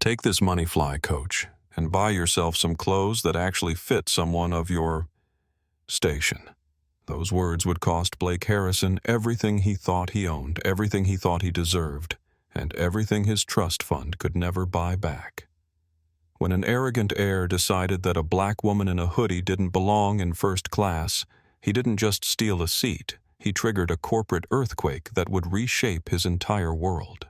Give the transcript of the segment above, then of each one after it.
Take this money fly, coach, and buy yourself some clothes that actually fit someone of your station. Those words would cost Blake Harrison everything he thought he owned, everything he thought he deserved, and everything his trust fund could never buy back. When an arrogant heir decided that a black woman in a hoodie didn't belong in first class, he didn't just steal a seat, he triggered a corporate earthquake that would reshape his entire world.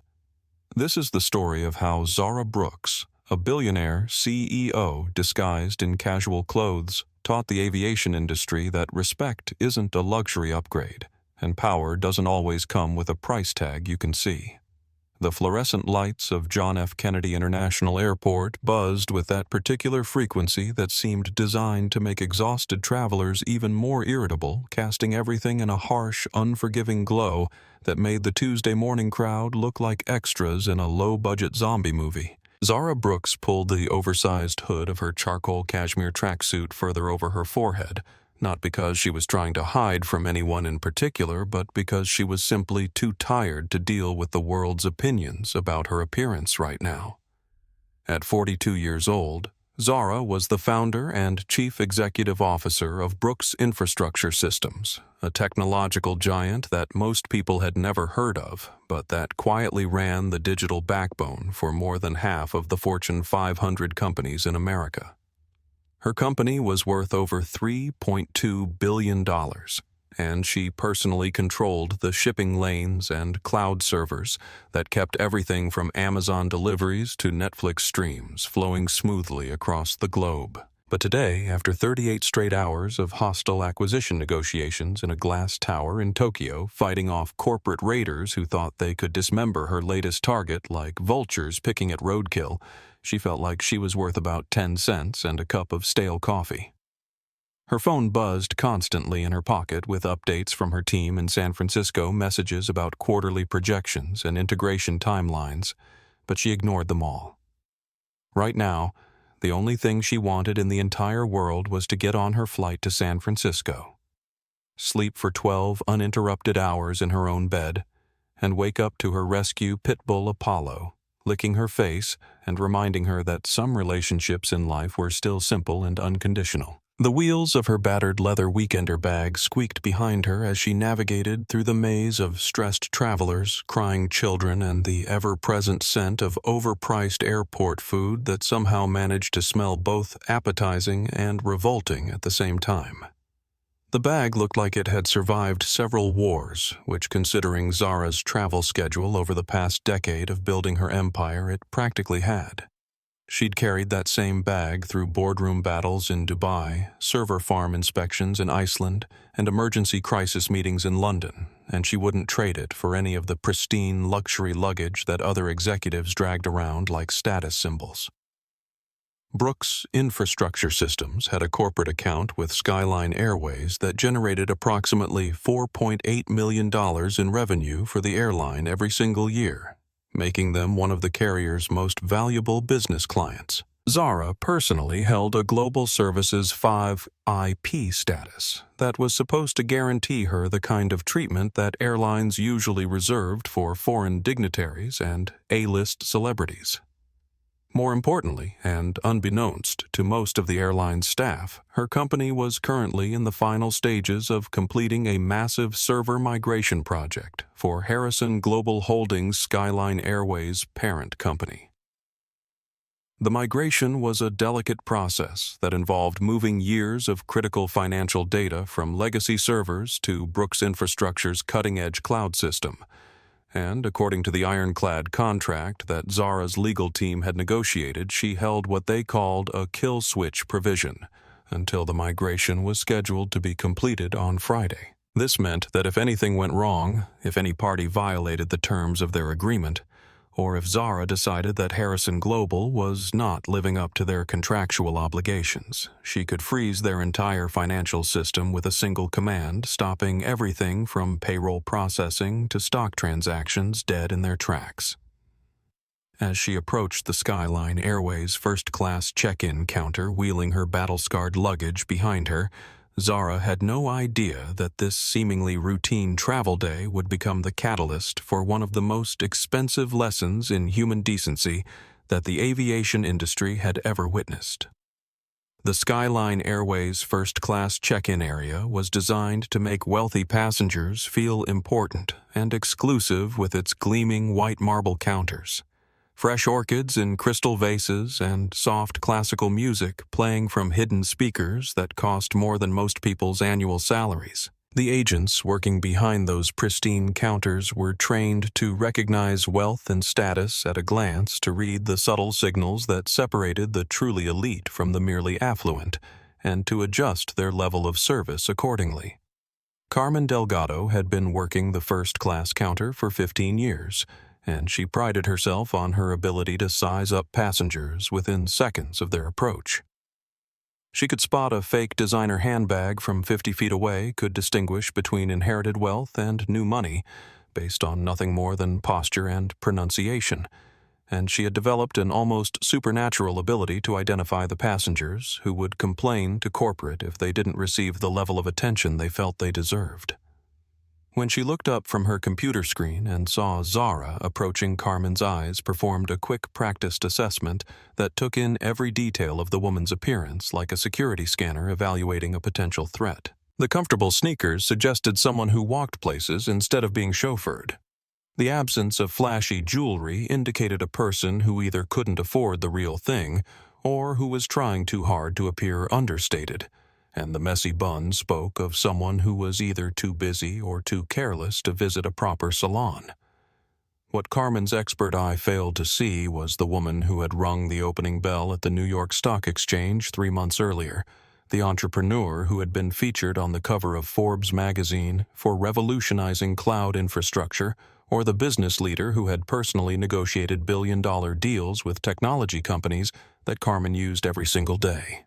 This is the story of how Zara Brooks, a billionaire CEO disguised in casual clothes, taught the aviation industry that respect isn't a luxury upgrade, and power doesn't always come with a price tag you can see. The fluorescent lights of John F. Kennedy International Airport buzzed with that particular frequency that seemed designed to make exhausted travelers even more irritable, casting everything in a harsh, unforgiving glow that made the Tuesday morning crowd look like extras in a low-budget zombie movie. Zara Brooks pulled the oversized hood of her charcoal cashmere tracksuit further over her forehead, not because she was trying to hide from anyone in particular, but because she was simply too tired to deal with the world's opinions about her appearance right now. At 42 years old, Zara was the founder and chief executive officer of Brooks Infrastructure Systems, a technological giant that most people had never heard of, but that quietly ran the digital backbone for more than half of the Fortune 500 companies in America. Her company was worth over $3.2 billion, and she personally controlled the shipping lanes and cloud servers that kept everything from Amazon deliveries to Netflix streams flowing smoothly across the globe. But today, after 38 straight hours of hostile acquisition negotiations in a glass tower in Tokyo, fighting off corporate raiders who thought they could dismember her latest target like vultures picking at roadkill, she felt like she was worth about 10 cents and a cup of stale coffee. Her phone buzzed constantly in her pocket with updates from her team in San Francisco, messages about quarterly projections and integration timelines, but she ignored them all. Right now, the only thing she wanted in the entire world was to get on her flight to San Francisco, sleep for 12 uninterrupted hours in her own bed, and wake up to her rescue pit bull Apollo, licking her face and reminding her that some relationships in life were still simple and unconditional. The wheels of her battered leather weekender bag squeaked behind her as she navigated through the maze of stressed travelers, crying children, and the ever-present scent of overpriced airport food that somehow managed to smell both appetizing and revolting at the same time. The bag looked like it had survived several wars, which, considering Zara's travel schedule over the past decade of building her empire, it practically had. She'd carried that same bag through boardroom battles in Dubai, server farm inspections in Iceland, and emergency crisis meetings in London, and she wouldn't trade it for any of the pristine luxury luggage that other executives dragged around like status symbols. Brooks Infrastructure Systems had a corporate account with Skyline Airways that generated approximately $4.8 million in revenue for the airline every single year, making them one of the carrier's most valuable business clients. Zara personally held a Global Services 5 IP status that was supposed to guarantee her the kind of treatment that airlines usually reserved for foreign dignitaries and A-list celebrities. More importantly, and unbeknownst to most of the airline's staff, her company was currently in the final stages of completing a massive server migration project for Harrison Global Holdings Skyline Airways parent company. The migration was a delicate process that involved moving years of critical financial data from legacy servers to Brooks Infrastructure's cutting-edge cloud system. And according to the ironclad contract that Zara's legal team had negotiated, she held what they called a kill switch provision until the migration was scheduled to be completed on Friday. This meant that if anything went wrong, if any party violated the terms of their agreement, or if Zara decided that Harrison Global was not living up to their contractual obligations, she could freeze their entire financial system with a single command, stopping everything from payroll processing to stock transactions dead in their tracks. As she approached the Skyline Airways first-class check-in counter, wheeling her battle-scarred luggage behind her, Zara had no idea that this seemingly routine travel day would become the catalyst for one of the most expensive lessons in human decency that the aviation industry had ever witnessed. The Skyline Airways first-class check-in area was designed to make wealthy passengers feel important and exclusive with its gleaming white marble counters, fresh orchids in crystal vases, and soft classical music playing from hidden speakers that cost more than most people's annual salaries. The agents working behind those pristine counters were trained to recognize wealth and status at a glance, to read the subtle signals that separated the truly elite from the merely affluent, and to adjust their level of service accordingly. Carmen Delgado had been working the first-class counter for 15 years, and she prided herself on her ability to size up passengers within seconds of their approach. She could spot a fake designer handbag from 50 feet away, could distinguish between inherited wealth and new money based on nothing more than posture and pronunciation, and she had developed an almost supernatural ability to identify the passengers who would complain to corporate if they didn't receive the level of attention they felt they deserved. When she looked up from her computer screen and saw Zara approaching, Carmen's eyes performed a quick practiced assessment that took in every detail of the woman's appearance like a security scanner evaluating a potential threat. The comfortable sneakers suggested someone who walked places instead of being chauffeured. The absence of flashy jewelry indicated a person who either couldn't afford the real thing or who was trying too hard to appear understated, and the messy bun spoke of someone who was either too busy or too careless to visit a proper salon. What Carmen's expert eye failed to see was the woman who had rung the opening bell at the New York Stock Exchange 3 months earlier, the entrepreneur who had been featured on the cover of Forbes magazine for revolutionizing cloud infrastructure, or the business leader who had personally negotiated billion-dollar deals with technology companies that Carmen used every single day.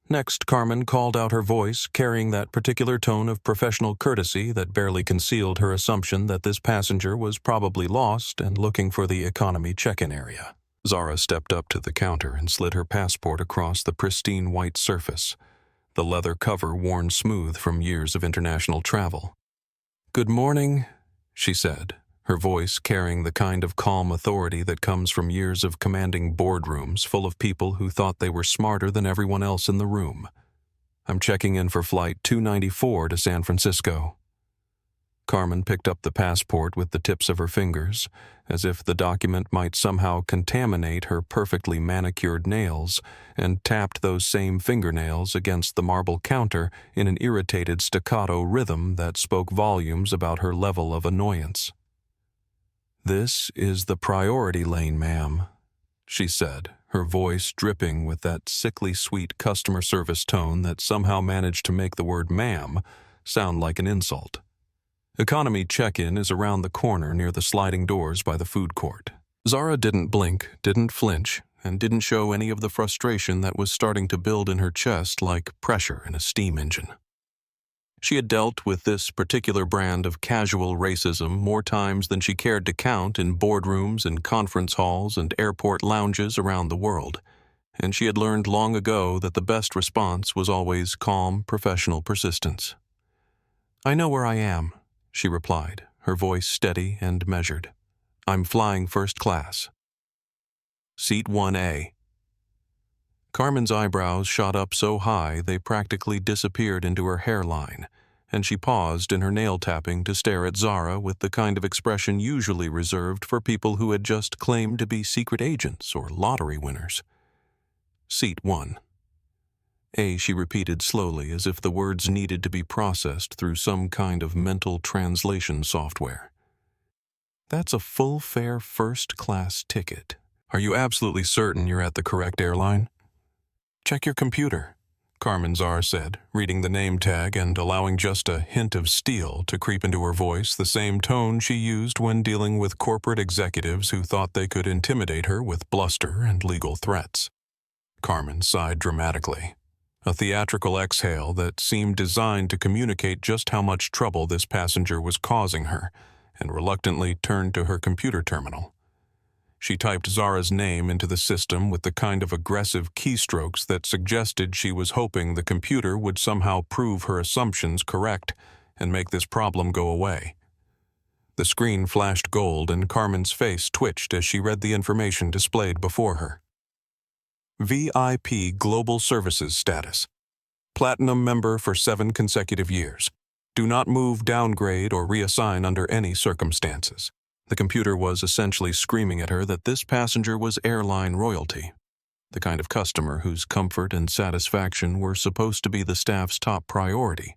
Next, Carmen called out her voice, carrying that particular tone of professional courtesy that barely concealed her assumption that this passenger was probably lost and looking for the economy check-in area. Zara stepped up to the counter and slid her passport across the pristine white surface, the leather cover worn smooth from years of international travel. "Good morning," she said, her voice carrying the kind of calm authority that comes from years of commanding boardrooms full of people who thought they were smarter than everyone else in the room. "I'm checking in for Flight 294 to San Francisco." Carmen picked up the passport with the tips of her fingers, as if the document might somehow contaminate her perfectly manicured nails, and tapped those same fingernails against the marble counter in an irritated staccato rhythm that spoke volumes about her level of annoyance. "This is the priority lane, ma'am," she said, her voice dripping with that sickly sweet customer service tone that somehow managed to make the word ma'am sound like an insult. "Economy check-in is around the corner near the sliding doors by the food court." Zara didn't blink, didn't flinch, and didn't show any of the frustration that was starting to build in her chest like pressure in a steam engine. She had dealt with this particular brand of casual racism more times than she cared to count in boardrooms and conference halls and airport lounges around the world, and she had learned long ago that the best response was always calm, professional persistence. "I know where I am," she replied, her voice steady and measured. "I'm flying first class." "Seat 1A. Carmen's eyebrows shot up so high they practically disappeared into her hairline, and she paused in her nail-tapping to stare at Zara with the kind of expression usually reserved for people who had just claimed to be secret agents or lottery winners. "Seat 1. A," she repeated slowly, as if the words needed to be processed through some kind of mental translation software. "That's a full-fare first-class ticket. Are you absolutely certain you're at the correct airline?" "Check your computer," Carmen Zara said, reading the name tag and allowing just a hint of steel to creep into her voice, the same tone she used when dealing with corporate executives who thought they could intimidate her with bluster and legal threats. Carmen sighed dramatically, a theatrical exhale that seemed designed to communicate just how much trouble this passenger was causing her, and reluctantly turned to her computer terminal. She typed Zara's name into the system with the kind of aggressive keystrokes that suggested she was hoping the computer would somehow prove her assumptions correct and make this problem go away. The screen flashed gold and Carmen's face twitched as she read the information displayed before her. VIP Global Services status. Platinum member for 7 consecutive years. Do not move, downgrade, or reassign under any circumstances. The computer was essentially screaming at her that this passenger was airline royalty, the kind of customer whose comfort and satisfaction were supposed to be the staff's top priority.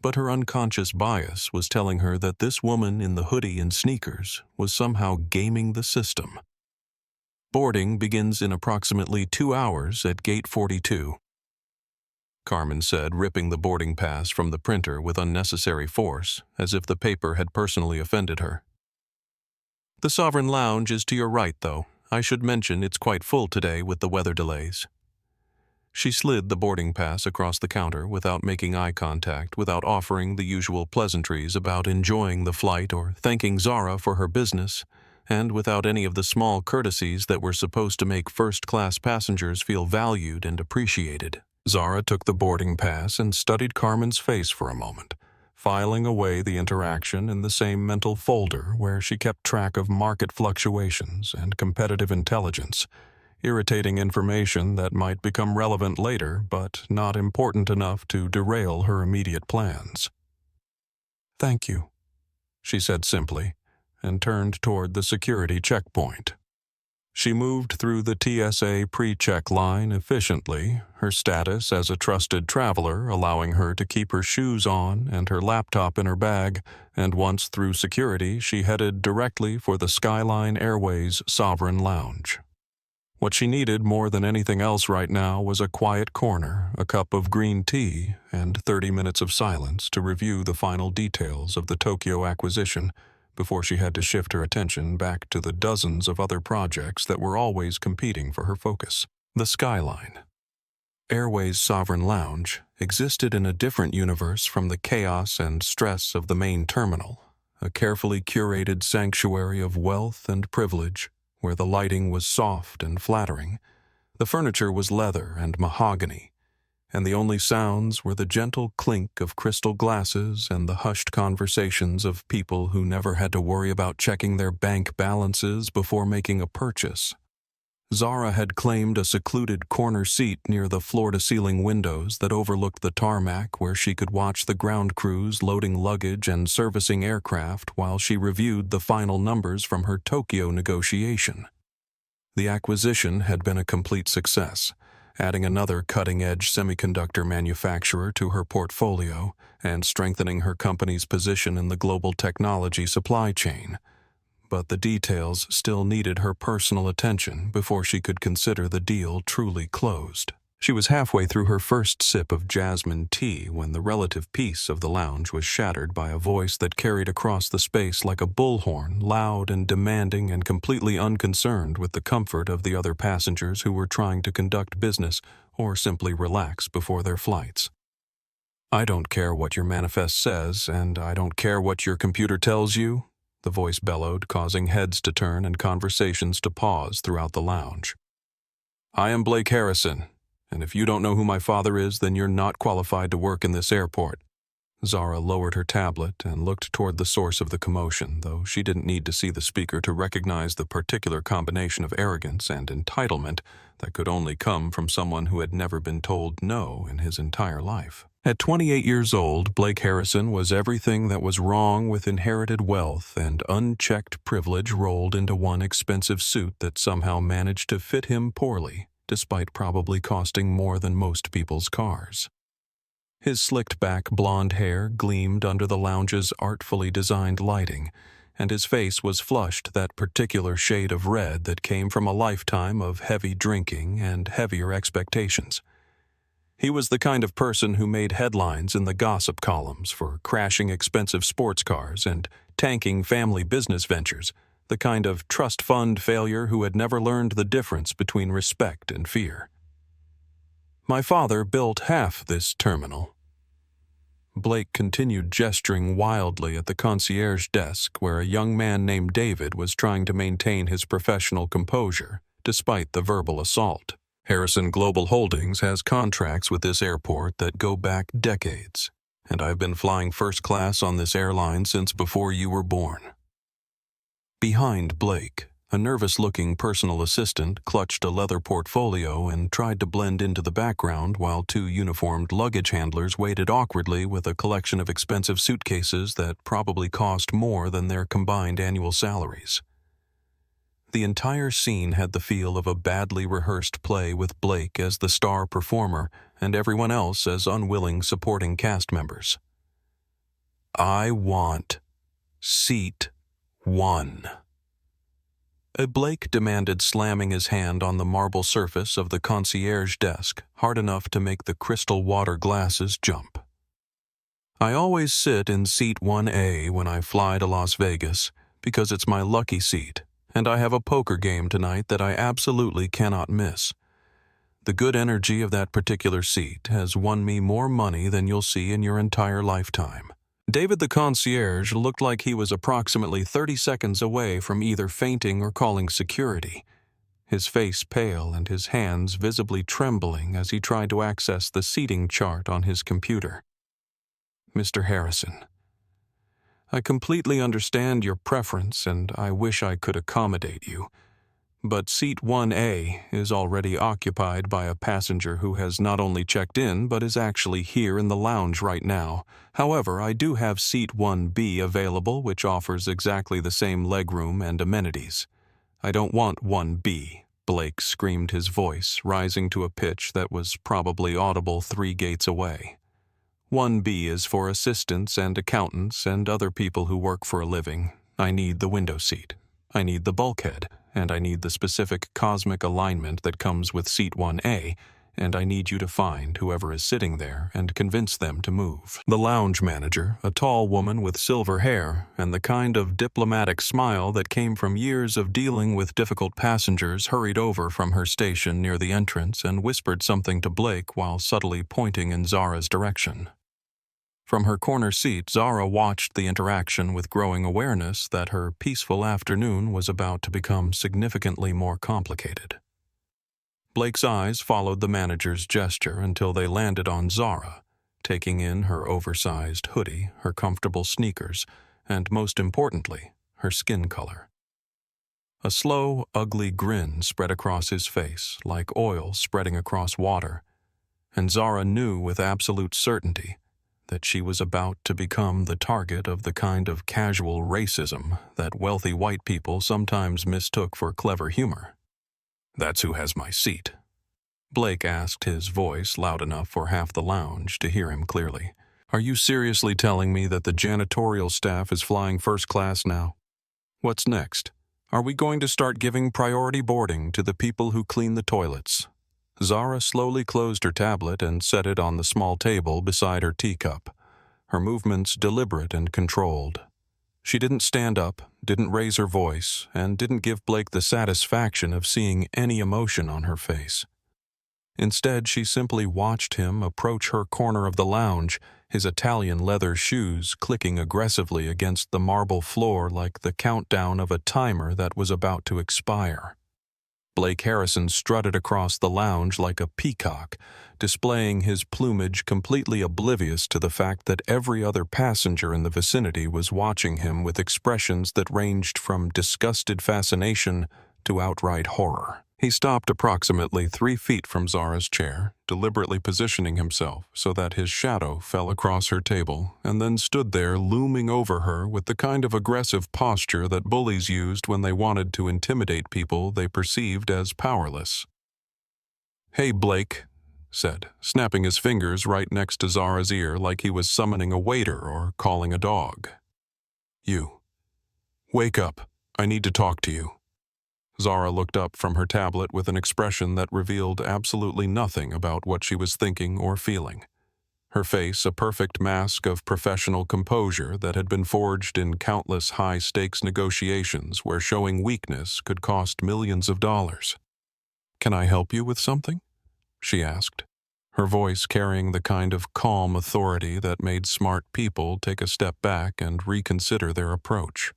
But her unconscious bias was telling her that this woman in the hoodie and sneakers was somehow gaming the system. Boarding begins in approximately 2 hours at Gate 42. Carmen said, ripping the boarding pass from the printer with unnecessary force, as if the paper had personally offended her. The Sovereign Lounge is to your right, though. I should mention it's quite full today with the weather delays. She slid the boarding pass across the counter without making eye contact, without offering the usual pleasantries about enjoying the flight or thanking Zara for her business, and without any of the small courtesies that were supposed to make first-class passengers feel valued and appreciated. Zara took the boarding pass and studied Carmen's face for a moment, filing away the interaction in the same mental folder where she kept track of market fluctuations and competitive intelligence, irritating information that might become relevant later but not important enough to derail her immediate plans. "Thank you," she said simply, and turned toward the security checkpoint. She moved through the TSA pre-check line efficiently, her status as a trusted traveler allowing her to keep her shoes on and her laptop in her bag, and once through security, she headed directly for the Skyline Airways Sovereign Lounge. What she needed more than anything else right now was a quiet corner, a cup of green tea, and 30 minutes of silence to review the final details of the Tokyo acquisition, before she had to shift her attention back to the dozens of other projects that were always competing for her focus. The Skyline Airways Sovereign Lounge existed in a different universe from the chaos and stress of the main terminal, a carefully curated sanctuary of wealth and privilege, where the lighting was soft and flattering, the furniture was leather and mahogany, and the only sounds were the gentle clink of crystal glasses and the hushed conversations of people who never had to worry about checking their bank balances before making a purchase. Zara had claimed a secluded corner seat near the floor-to-ceiling windows that overlooked the tarmac where she could watch the ground crews loading luggage and servicing aircraft while she reviewed the final numbers from her Tokyo negotiation. The acquisition had been a complete success, adding another cutting-edge semiconductor manufacturer to her portfolio and strengthening her company's position in the global technology supply chain. But the details still needed her personal attention before she could consider the deal truly closed. She was halfway through her first sip of jasmine tea when the relative peace of the lounge was shattered by a voice that carried across the space like a bullhorn, loud and demanding and completely unconcerned with the comfort of the other passengers who were trying to conduct business or simply relax before their flights. "I don't care what your manifest says, and I don't care what your computer tells you," the voice bellowed, causing heads to turn and conversations to pause throughout the lounge. "I am Blake Harrison. And if you don't know who my father is, then you're not qualified to work in this airport." Zara lowered her tablet and looked toward the source of the commotion, though she didn't need to see the speaker to recognize the particular combination of arrogance and entitlement that could only come from someone who had never been told no in his entire life. At 28 years old, Blake Harrison was everything that was wrong with inherited wealth and unchecked privilege rolled into one expensive suit that somehow managed to fit him poorly, despite probably costing more than most people's cars. His slicked-back blonde hair gleamed under the lounge's artfully designed lighting, and his face was flushed that particular shade of red that came from a lifetime of heavy drinking and heavier expectations. He was the kind of person who made headlines in the gossip columns for crashing expensive sports cars and tanking family business ventures, the kind of trust fund failure who had never learned the difference between respect and fear. "My father built half this terminal." Blake continued gesturing wildly at the concierge desk where a young man named David was trying to maintain his professional composure, despite the verbal assault. "Harrison Global Holdings has contracts with this airport that go back decades, and I've been flying first class on this airline since before you were born. Behind Blake, a nervous-looking personal assistant clutched a leather portfolio and tried to blend into the background while two uniformed luggage handlers waited awkwardly with a collection of expensive suitcases that probably cost more than their combined annual salaries. The entire scene had the feel of a badly rehearsed play with Blake as the star performer and everyone else as unwilling supporting cast members. "I want seat 1. Blake demanded, slamming his hand on the marble surface of the concierge desk hard enough to make the crystal water glasses jump. "I always sit in seat 1A when I fly to Las Vegas because it's my lucky seat, and I have a poker game tonight that I absolutely cannot miss. The good energy of that particular seat has won me more money than you'll see in your entire lifetime." David the concierge looked like he was approximately 30 seconds away from either fainting or calling security, his face pale and his hands visibly trembling as he tried to access the seating chart on his computer. "Mr. Harrison, I completely understand your preference and I wish I could accommodate you, but seat 1A is already occupied by a passenger who has not only checked in but is actually here in the lounge right now. However, I do have seat 1B available, which offers exactly the same legroom and amenities. I don't want 1B, Blake screamed, his voice rising to a pitch that was probably audible 3 gates away. 1B is for assistants and accountants and other people who work for a living. I need the window seat. I need the bulkhead, and I need the specific cosmic alignment that comes with seat 1A, and I need you to find whoever is sitting there and convince them to move." The lounge manager, a tall woman with silver hair and the kind of diplomatic smile that came from years of dealing with difficult passengers, hurried over from her station near the entrance and whispered something to Blake while subtly pointing in Zara's direction. From her corner seat, Zara watched the interaction with growing awareness that her peaceful afternoon was about to become significantly more complicated. Blake's eyes followed the manager's gesture until they landed on Zara, taking in her oversized hoodie, her comfortable sneakers, and most importantly, her skin color. A slow, ugly grin spread across his face, like oil spreading across water, and Zara knew with absolute certainty that she was about to become the target of the kind of casual racism that wealthy white people sometimes mistook for clever humor. "That's who has my seat?" Blake asked, his voice loud enough for half the lounge to hear him clearly. "Are you seriously telling me that the janitorial staff is flying first class now? What's next? Are we going to start giving priority boarding to the people who clean the toilets?" Zara slowly closed her tablet and set it on the small table beside her teacup, her movements deliberate and controlled. She didn't stand up, didn't raise her voice, and didn't give Blake the satisfaction of seeing any emotion on her face. Instead, she simply watched him approach her corner of the lounge, his Italian leather shoes clicking aggressively against the marble floor like the countdown of a timer that was about to expire. Blake Harrison strutted across the lounge like a peacock, displaying his plumage completely oblivious to the fact that every other passenger in the vicinity was watching him with expressions that ranged from disgusted fascination to outright horror. He stopped approximately 3 feet from Zara's chair, deliberately positioning himself so that his shadow fell across her table, and then stood there looming over her with the kind of aggressive posture that bullies used when they wanted to intimidate people they perceived as powerless. "Hey, Blake," said, snapping his fingers right next to Zara's ear like he was summoning a waiter or calling a dog. "You. Wake up. I need to talk to you." Zara looked up from her tablet with an expression that revealed absolutely nothing about what she was thinking or feeling. Her face a perfect mask of professional composure that had been forged in countless high-stakes negotiations where showing weakness could cost millions of dollars. "Can I help you with something?" she asked, her voice carrying the kind of calm authority that made smart people take a step back and reconsider their approach.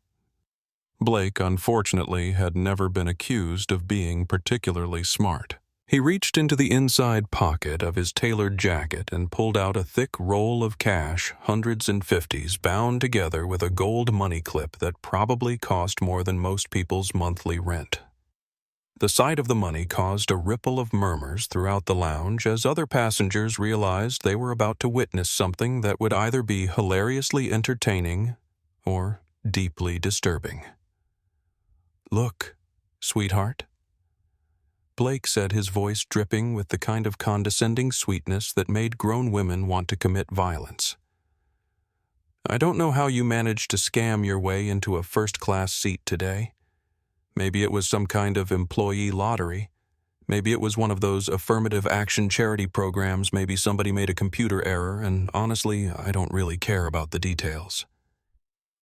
Blake, unfortunately, had never been accused of being particularly smart. He reached into the inside pocket of his tailored jacket and pulled out a thick roll of cash, hundreds and fifties, bound together with a gold money clip that probably cost more than most people's monthly rent. The sight of the money caused a ripple of murmurs throughout the lounge as other passengers realized they were about to witness something that would either be hilariously entertaining or deeply disturbing. "Look, sweetheart," Blake said, his voice dripping with the kind of condescending sweetness that made grown women want to commit violence. "I don't know how you managed to scam your way into a first-class seat today. Maybe it was some kind of employee lottery. Maybe it was one of those affirmative action charity programs. Maybe somebody made a computer error, and honestly, I don't really care about the details."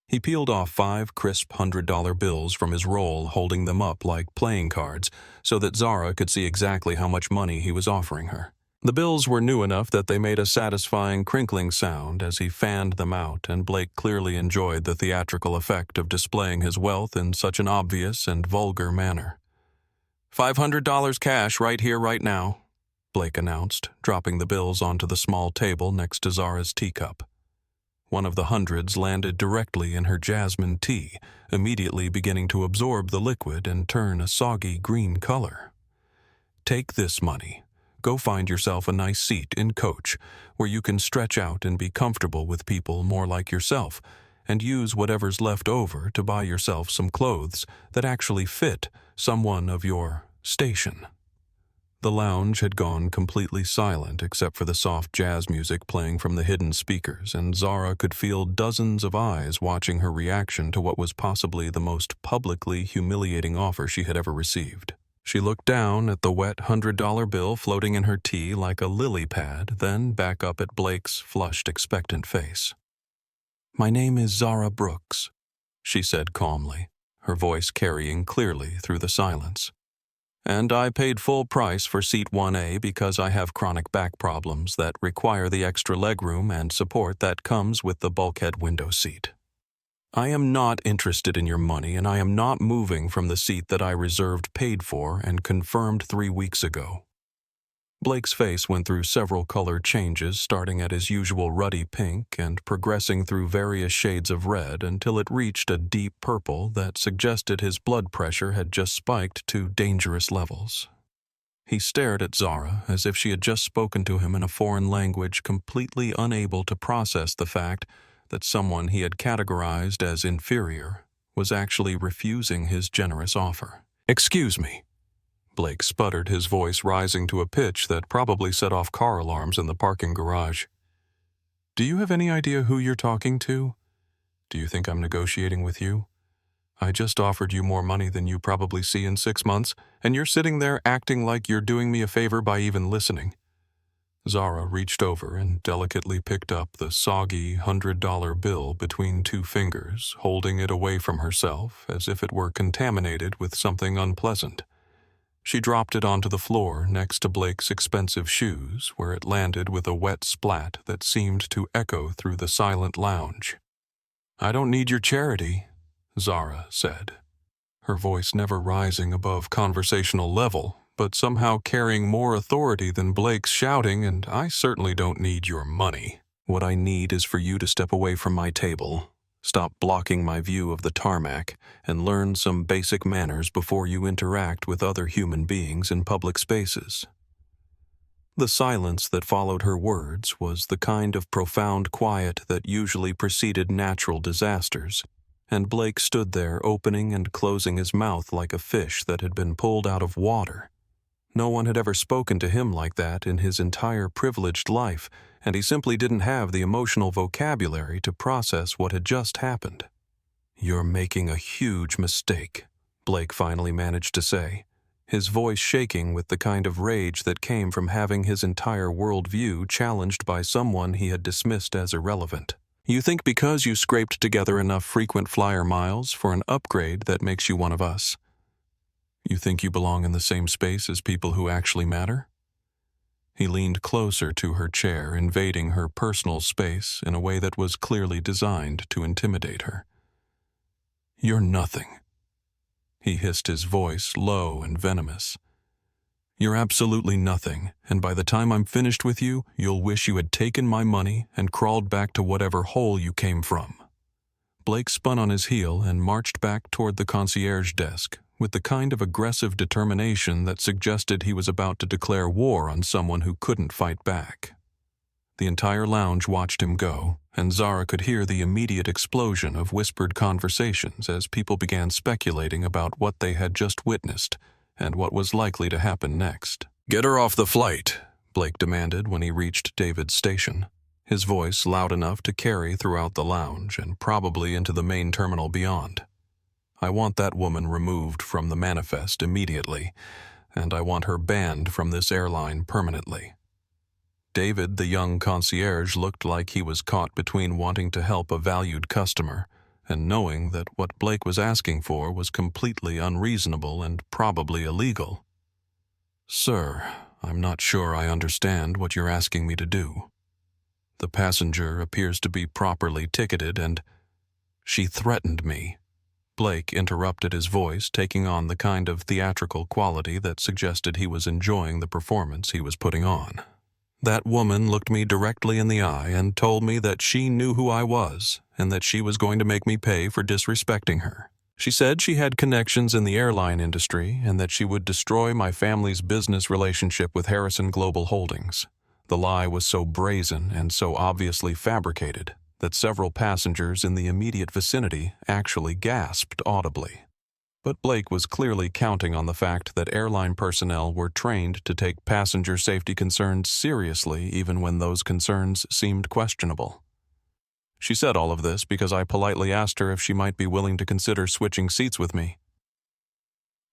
He peeled off 5 crisp $100 bills from his roll, holding them up like playing cards so that Zara could see exactly how much money he was offering her. The bills were new enough that they made a satisfying crinkling sound as he fanned them out, and Blake clearly enjoyed the theatrical effect of displaying his wealth in such an obvious and vulgar manner. $500 cash right here, right now," Blake announced, dropping the bills onto the small table next to Zara's teacup. One of the hundreds landed directly in her jasmine tea, immediately beginning to absorb the liquid and turn a soggy green color. "Take this money. Go find yourself a nice seat in coach where you can stretch out and be comfortable with people more like yourself, and use whatever's left over to buy yourself some clothes that actually fit someone of your station." The lounge had gone completely silent except for the soft jazz music playing from the hidden speakers, and Zara could feel dozens of eyes watching her reaction to what was possibly the most publicly humiliating offer she had ever received. She looked down at the wet $100 bill floating in her tea like a lily pad, then back up at Blake's flushed, expectant face. "My name is Zara Brooks," she said calmly, her voice carrying clearly through the silence. "And I paid full price for seat 1A because I have chronic back problems that require the extra legroom and support that comes with the bulkhead window seat. I am not interested in your money, and I am not moving from the seat that I reserved, paid for, and confirmed 3 weeks ago." Blake's face went through several color changes, starting at his usual ruddy pink and progressing through various shades of red until it reached a deep purple that suggested his blood pressure had just spiked to dangerous levels. He stared at Zara as if she had just spoken to him in a foreign language, completely unable to process the fact that someone he had categorized as inferior was actually refusing his generous offer. "Excuse me," Blake sputtered, his voice rising to a pitch that probably set off car alarms in the parking garage. "Do you have any idea who you're talking to? Do you think I'm negotiating with you? I just offered you more money than you probably see in 6 months, and you're sitting there acting like you're doing me a favor by even listening." Zara reached over and delicately picked up the soggy $100 bill between 2 fingers, holding it away from herself as if it were contaminated with something unpleasant. She dropped it onto the floor next to Blake's expensive shoes, where it landed with a wet splat that seemed to echo through the silent lounge. "I don't need your charity," Zara said, her voice never rising above conversational level, but somehow carrying more authority than Blake's shouting, "and I certainly don't need your money. What I need is for you to step away from my table, stop blocking my view of the tarmac, and learn some basic manners before you interact with other human beings in public spaces." The silence that followed her words was the kind of profound quiet that usually preceded natural disasters, and Blake stood there opening and closing his mouth like a fish that had been pulled out of water. No one had ever spoken to him like that in his entire privileged life, and he simply didn't have the emotional vocabulary to process what had just happened. "You're making a huge mistake," Blake finally managed to say, his voice shaking with the kind of rage that came from having his entire worldview challenged by someone he had dismissed as irrelevant. "You think because you scraped together enough frequent flyer miles for an upgrade that makes you one of us. You think you belong in the same space as people who actually matter?" He leaned closer to her chair, invading her personal space in a way that was clearly designed to intimidate her. "You're nothing," he hissed, his voice low and venomous. You're absolutely nothing, and by the time I'm finished with you, you'll wish you had taken my money and crawled back to whatever hole you came from." Blake spun on his heel and marched back toward the concierge desk with the kind of aggressive determination that suggested he was about to declare war on someone who couldn't fight back. The entire lounge watched him go, and Zara could hear the immediate explosion of whispered conversations as people began speculating about what they had just witnessed and what was likely to happen next. "Get her off the flight," Blake demanded when he reached David's station, his voice loud enough to carry throughout the lounge and probably into the main terminal beyond. "I want that woman removed from the manifest immediately, and I want her banned from this airline permanently." David, the young concierge, looked like he was caught between wanting to help a valued customer and knowing that what Blake was asking for was completely unreasonable and probably illegal. "Sir, I'm not sure I understand what you're asking me to do. The passenger appears to be properly ticketed and—" "She threatened me." Blake interrupted, his voice taking on the kind of theatrical quality that suggested he was enjoying the performance he was putting on. "That woman looked me directly in the eye and told me that she knew who I was and that she was going to make me pay for disrespecting her. She said she had connections in the airline industry and that she would destroy my family's business relationship with Harrison Global Holdings. The lie was so brazen and so obviously fabricated that several passengers in the immediate vicinity actually gasped audibly. But Blake was clearly counting on the fact that airline personnel were trained to take passenger safety concerns seriously even when those concerns seemed questionable. She said all of this because I politely asked her if she might be willing to consider switching seats with me.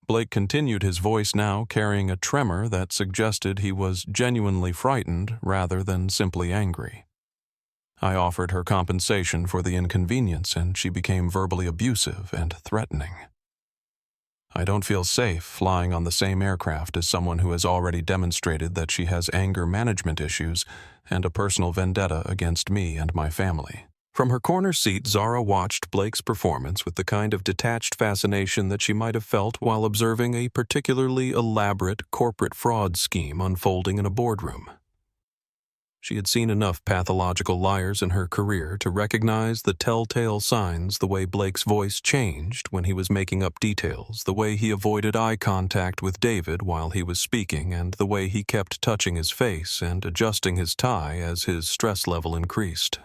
Blake continued, his voice now carrying a tremor that suggested he was genuinely frightened rather than simply angry. I offered her compensation for the inconvenience, and she became verbally abusive and threatening. I don't feel safe flying on the same aircraft as someone who has already demonstrated that she has anger management issues and a personal vendetta against me and my family. From her corner seat, Zara watched Blake's performance with the kind of detached fascination that she might have felt while observing a particularly elaborate corporate fraud scheme unfolding in a boardroom. She had seen enough pathological liars in her career to recognize the telltale signs, the way Blake's voice changed when he was making up details, the way he avoided eye contact with David while he was speaking, and the way he kept touching his face and adjusting his tie as his stress level increased.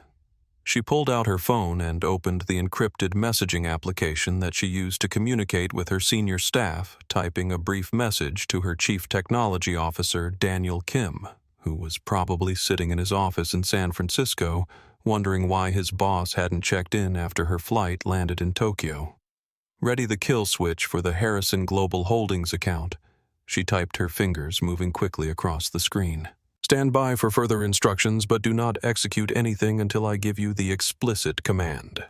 She pulled out her phone and opened the encrypted messaging application that she used to communicate with her senior staff, typing a brief message to her chief technology officer, Daniel Kim, who was probably sitting in his office in San Francisco, wondering why his boss hadn't checked in after her flight landed in Tokyo. "Ready the kill switch for the Harrison Global Holdings account," she typed, her fingers moving quickly across the screen. "Stand by for further instructions, but do not execute anything until I give you the explicit command."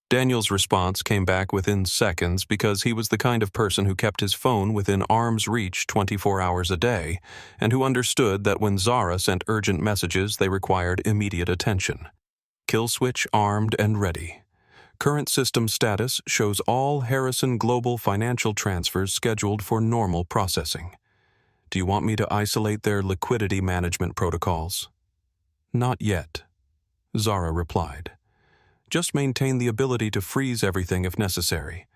Daniel's response came back within seconds because he was the kind of person who kept his phone within arm's reach 24 hours a day, and who understood that when Zara sent urgent messages, they required immediate attention. "Kill switch armed and ready. Current system status shows all Harrison Global financial transfers scheduled for normal processing. Do you want me to isolate their liquidity management protocols?" "Not yet," Zara replied. "Just maintain the ability to freeze everything if necessary.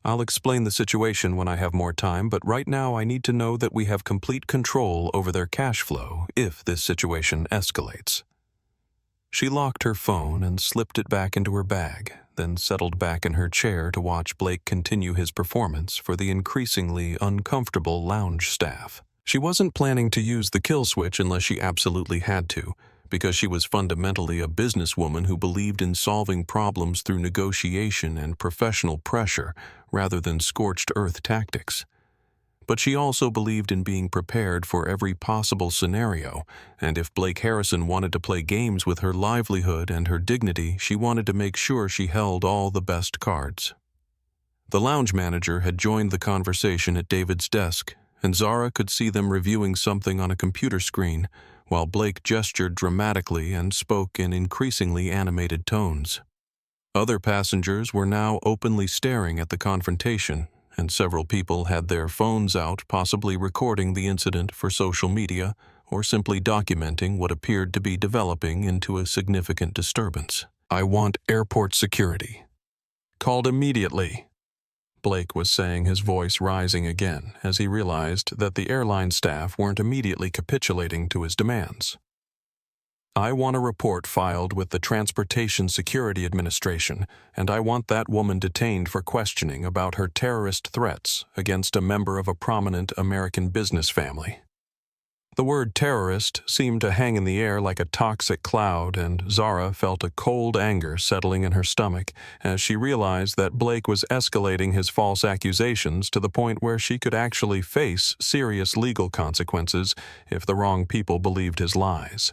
I'll explain the situation when I have more time, but right now I need to know that we have complete control over their cash flow if this situation escalates." She locked her phone and slipped it back into her bag, then settled back in her chair to watch Blake continue his performance for the increasingly uncomfortable lounge staff. She wasn't planning to use the kill switch unless she absolutely had to, because she was fundamentally a businesswoman who believed in solving problems through negotiation and professional pressure rather than scorched earth tactics. But she also believed in being prepared for every possible scenario, and if Blake Harrison wanted to play games with her livelihood and her dignity, she wanted to make sure she held all the best cards. The lounge manager had joined the conversation at David's desk, and Zara could see them reviewing something on a computer screen, while Blake gestured dramatically and spoke in increasingly animated tones. Other passengers were now openly staring at the confrontation, and several people had their phones out, possibly recording the incident for social media or simply documenting what appeared to be developing into a significant disturbance. "I want airport security. Called immediately," Blake was saying, his voice rising again as he realized that the airline staff weren't immediately capitulating to his demands. "I want a report filed with the Transportation Security Administration, and I want that woman detained for questioning about her terrorist threats against a member of a prominent American business family." The word terrorist seemed to hang in the air like a toxic cloud, and Zara felt a cold anger settling in her stomach as she realized that Blake was escalating his false accusations to the point where she could actually face serious legal consequences if the wrong people believed his lies.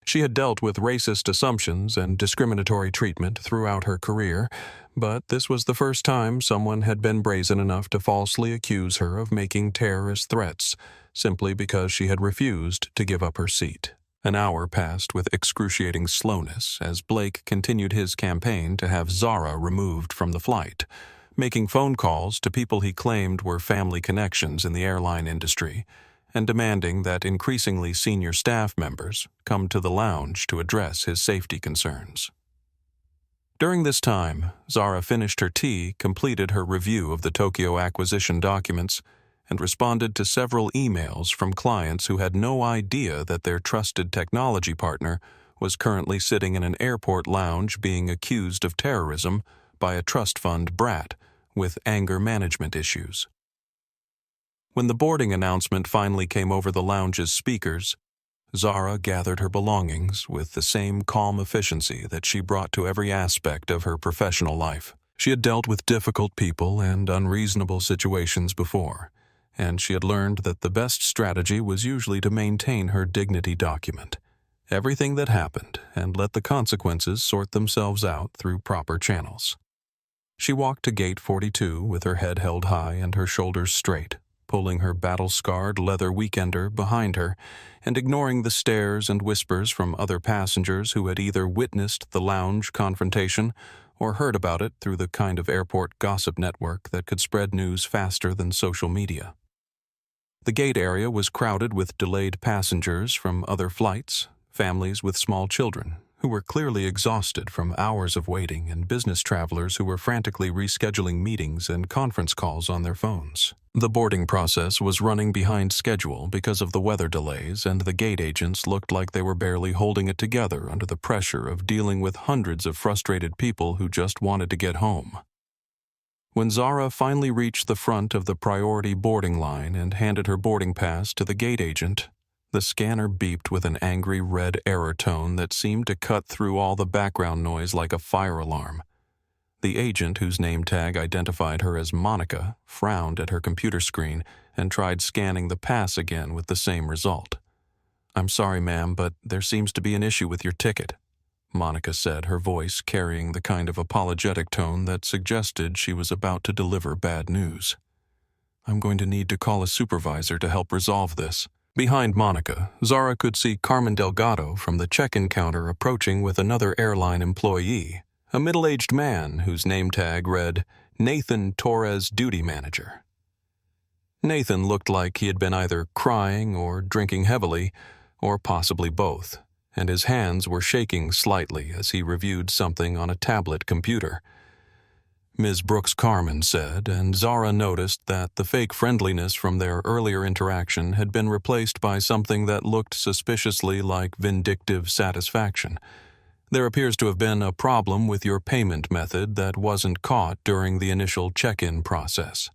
She had dealt with racist assumptions and discriminatory treatment throughout her career, but this was the first time someone had been brazen enough to falsely accuse her of making terrorist threats, simply because she had refused to give up her seat. An hour passed with excruciating slowness as Blake continued his campaign to have Zara removed from the flight, making phone calls to people he claimed were family connections in the airline industry, and demanding that increasingly senior staff members come to the lounge to address his safety concerns. During this time, Zara finished her tea, completed her review of the Tokyo acquisition documents, and responded to several emails from clients who had no idea that their trusted technology partner was currently sitting in an airport lounge being accused of terrorism by a trust fund brat with anger management issues. When the boarding announcement finally came over the lounge's speakers, Zara gathered her belongings with the same calm efficiency that she brought to every aspect of her professional life. She had dealt with difficult people and unreasonable situations before, and she had learned that the best strategy was usually to maintain her dignity, document everything that happened, and let the consequences sort themselves out through proper channels. She walked to gate 42 with her head held high and her shoulders straight, pulling her battle-scarred leather weekender behind her and ignoring the stares and whispers from other passengers who had either witnessed the lounge confrontation or heard about it through the kind of airport gossip network that could spread news faster than social media. The gate area was crowded with delayed passengers from other flights, families with small children, who were clearly exhausted from hours of waiting, and business travelers who were frantically rescheduling meetings and conference calls on their phones. The boarding process was running behind schedule because of the weather delays, and the gate agents looked like they were barely holding it together under the pressure of dealing with hundreds of frustrated people who just wanted to get home. When Zara finally reached the front of the priority boarding line and handed her boarding pass to the gate agent, the scanner beeped with an angry red error tone that seemed to cut through all the background noise like a fire alarm. The agent, whose name tag identified her as Monica, frowned at her computer screen and tried scanning the pass again with the same result. "I'm sorry, ma'am, but there seems to be an issue with your ticket," Monica said, her voice carrying the kind of apologetic tone that suggested she was about to deliver bad news. "I'm going to need to call a supervisor to help resolve this." Behind Monica, Zara could see Carmen Delgado from the check-in counter approaching with another airline employee, a middle-aged man whose name tag read Nathan Torres, Duty Manager. Nathan looked like he had been either crying or drinking heavily, or possibly both, and his hands were shaking slightly as he reviewed something on a tablet computer. Ms. Brooks, Carmen said, and Zara noticed that the fake friendliness from their earlier interaction had been replaced by something that looked suspiciously like vindictive satisfaction. "There appears to have been a problem with your payment method that wasn't caught during the initial check-in process.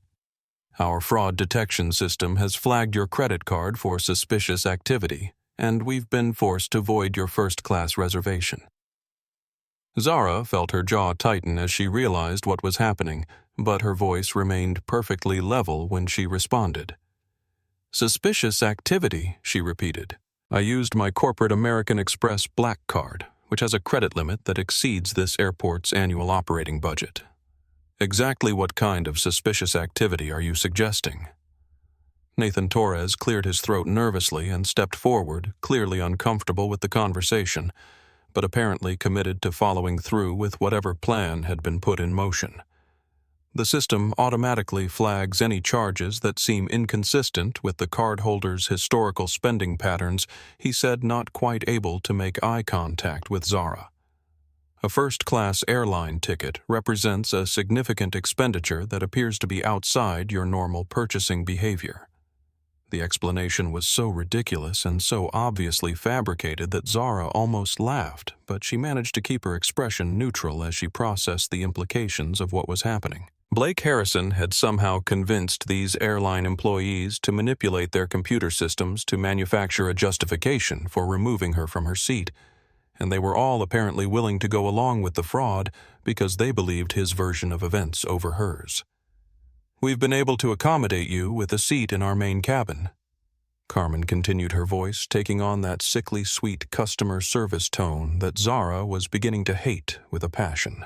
Our fraud detection system has flagged your credit card for suspicious activity, and we've been forced to void your first-class reservation." Zara felt her jaw tighten as she realized what was happening, but her voice remained perfectly level when she responded. "Suspicious activity," she repeated. "I used my corporate American Express Black Card, which has a credit limit that exceeds this airport's annual operating budget. Exactly what kind of suspicious activity are you suggesting?" Nathan Torres cleared his throat nervously and stepped forward, clearly uncomfortable with the conversation, but apparently committed to following through with whatever plan had been put in motion. The system automatically flags any charges that seem inconsistent with the cardholder's historical spending patterns, he said, not quite able to make eye contact with Zara. A first-class airline ticket represents a significant expenditure that appears to be outside your normal purchasing behavior. The explanation was so ridiculous and so obviously fabricated that Zara almost laughed, but she managed to keep her expression neutral as she processed the implications of what was happening. Blake Harrison had somehow convinced these airline employees to manipulate their computer systems to manufacture a justification for removing her from her seat, and they were all apparently willing to go along with the fraud because they believed his version of events over hers. "We've been able to accommodate you with a seat in our main cabin," Carmen continued, her voice taking on that sickly sweet customer service tone that Zara was beginning to hate with a passion.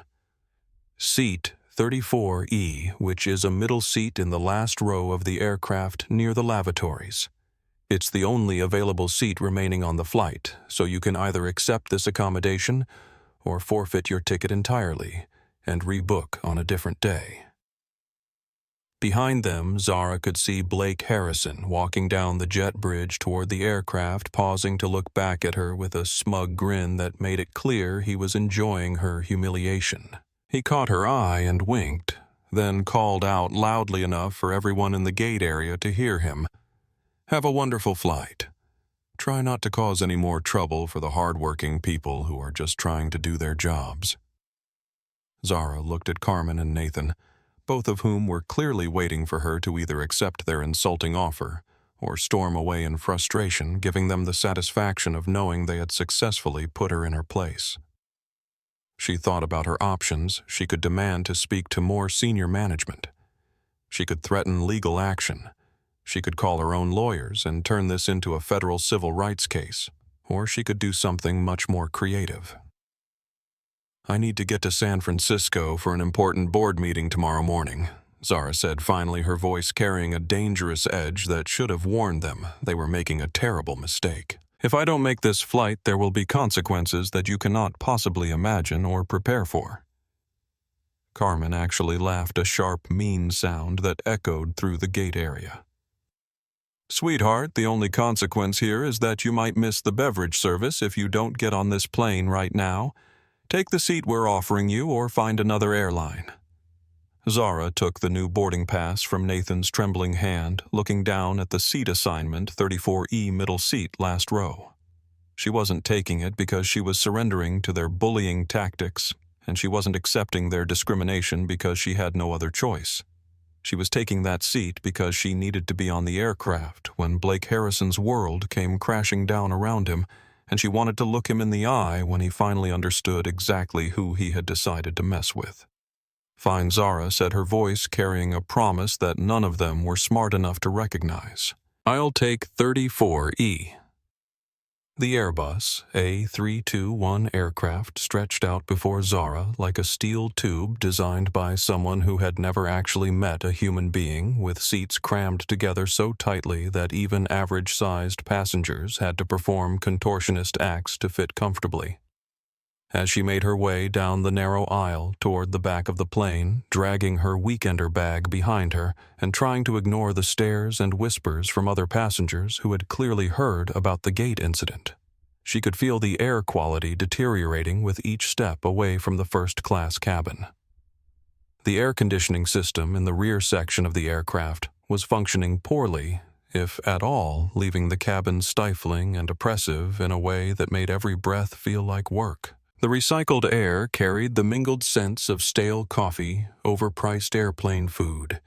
"Seat 34E, which is a middle seat in the last row of the aircraft near the lavatories. It's the only available seat remaining on the flight, so you can either accept this accommodation or forfeit your ticket entirely and rebook on a different day." Behind them, Zara could see Blake Harrison walking down the jet bridge toward the aircraft, pausing to look back at her with a smug grin that made it clear he was enjoying her humiliation. He caught her eye and winked, then called out loudly enough for everyone in the gate area to hear him. "Have a wonderful flight. Try not to cause any more trouble for the hard-working people who are just trying to do their jobs." Zara looked at Carmen and Nathan, both of whom were clearly waiting for her to either accept their insulting offer or storm away in frustration, giving them the satisfaction of knowing they had successfully put her in her place. She thought about her options. She could demand to speak to more senior management. She could threaten legal action. She could call her own lawyers and turn this into a federal civil rights case, or she could do something much more creative. "I need to get to San Francisco for an important board meeting tomorrow morning," Zara said finally, her voice carrying a dangerous edge that should have warned them they were making a terrible mistake. "If I don't make this flight, there will be consequences that you cannot possibly imagine or prepare for." Carmen actually laughed, a sharp, mean sound that echoed through the gate area. "Sweetheart, the only consequence here is that you might miss the beverage service if you don't get on this plane right now. Take the seat we're offering you or find another airline." Zara took the new boarding pass from Nathan's trembling hand, looking down at the seat assignment 34E middle seat last row. She wasn't taking it because she was surrendering to their bullying tactics, and she wasn't accepting their discrimination because she had no other choice. She was taking that seat because she needed to be on the aircraft when Blake Harrison's world came crashing down around him, and she wanted to look him in the eye when he finally understood exactly who he had decided to mess with. Fine, Zara said, her voice carrying a promise that none of them were smart enough to recognize. "I'll take 34E." The Airbus A321 aircraft stretched out before Zara like a steel tube designed by someone who had never actually met a human being, with seats crammed together so tightly that even average-sized passengers had to perform contortionist acts to fit comfortably. As she made her way down the narrow aisle toward the back of the plane, dragging her weekender bag behind her and trying to ignore the stares and whispers from other passengers who had clearly heard about the gate incident, she could feel the air quality deteriorating with each step away from the first-class cabin. The air conditioning system in the rear section of the aircraft was functioning poorly, if at all, leaving the cabin stifling and oppressive in a way that made every breath feel like work. The recycled air carried the mingled scents of stale coffee, overpriced airplane food,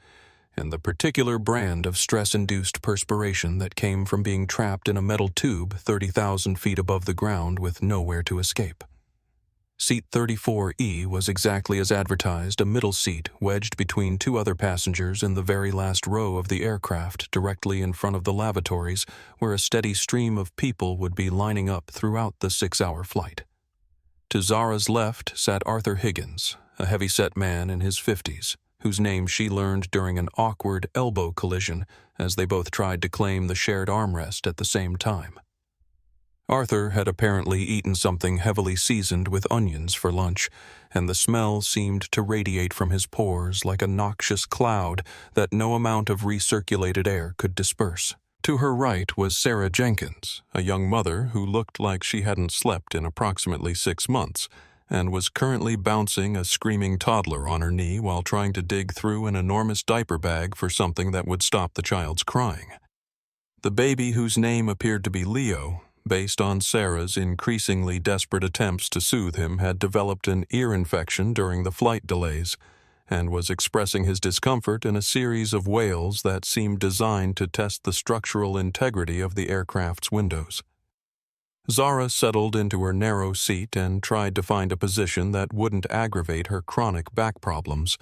and the particular brand of stress-induced perspiration that came from being trapped in a metal tube 30,000 feet above the ground with nowhere to escape. Seat 34E was exactly as advertised, a middle seat wedged between two other passengers in the very last row of the aircraft, directly in front of the lavatories, where a steady stream of people would be lining up throughout the 6-hour flight. To Zara's left sat Arthur Higgins, a heavy-set man in his 50s, whose name she learned during an awkward elbow collision as they both tried to claim the shared armrest at the same time. Arthur had apparently eaten something heavily seasoned with onions for lunch, and the smell seemed to radiate from his pores like a noxious cloud that no amount of recirculated air could disperse. To her right was Sarah Jenkins, a young mother who looked like she hadn't slept in approximately 6 months, and was currently bouncing a screaming toddler on her knee while trying to dig through an enormous diaper bag for something that would stop the child's crying. The baby, whose name appeared to be Leo, based on Sarah's increasingly desperate attempts to soothe him, had developed an ear infection during the flight delays, and was expressing his discomfort in a series of wails that seemed designed to test the structural integrity of the aircraft's windows. Zara settled into her narrow seat and tried to find a position that wouldn't aggravate her chronic back problems,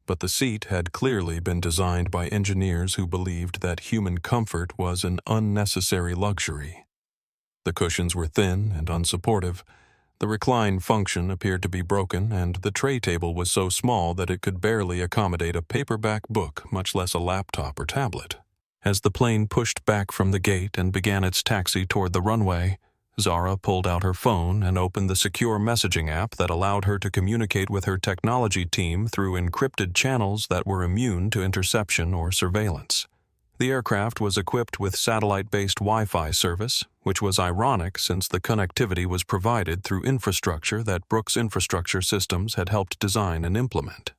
but the seat had clearly been designed by engineers who believed that human comfort was an unnecessary luxury. The cushions were thin and unsupportive. The recline function appeared to be broken, and the tray table was so small that it could barely accommodate a paperback book, much less a laptop or tablet. As the plane pushed back from the gate and began its taxi toward the runway, Zara pulled out her phone and opened the secure messaging app that allowed her to communicate with her technology team through encrypted channels that were immune to interception or surveillance. The aircraft was equipped with satellite-based Wi-Fi service, which was ironic since the connectivity was provided through infrastructure that Brooks Infrastructure Systems had helped design and implement.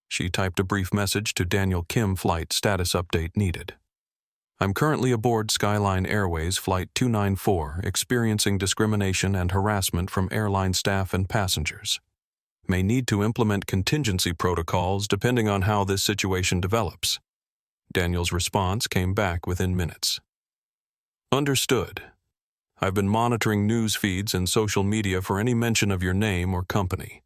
She typed a brief message to Daniel Kim: flight status update needed. I'm currently aboard Skyline Airways Flight 294, experiencing discrimination and harassment from airline staff and passengers. May need to implement contingency protocols depending on how this situation develops. Daniel's response came back within minutes. Understood. I've been monitoring news feeds and social media for any mention of your name or company.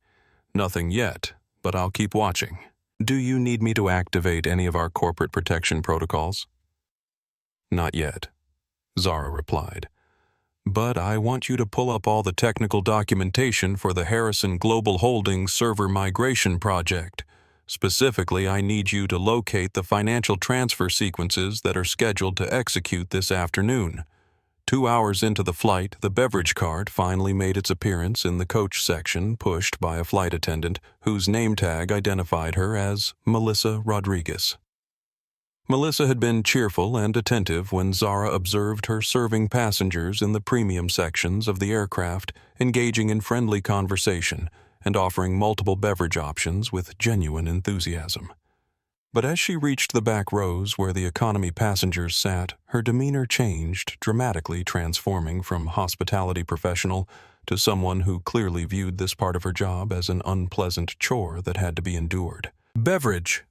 Nothing yet, but I'll keep watching. Do you need me to activate any of our corporate protection protocols? Not yet, Zara replied. But I want you to pull up all the technical documentation for the Harrison Global Holdings server migration project. Specifically, I need you to locate the financial transfer sequences that are scheduled to execute this afternoon. 2 hours into the flight, the beverage cart finally made its appearance in the coach section, pushed by a flight attendant whose name tag identified her as Melissa Rodriguez. Melissa had been cheerful and attentive when Zara observed her serving passengers in the premium sections of the aircraft, engaging in friendly conversation and offering multiple beverage options with genuine enthusiasm. But as she reached the back rows where the economy passengers sat, her demeanor changed, dramatically transforming from hospitality professional to someone who clearly viewed this part of her job as an unpleasant chore that had to be endured. Beverage,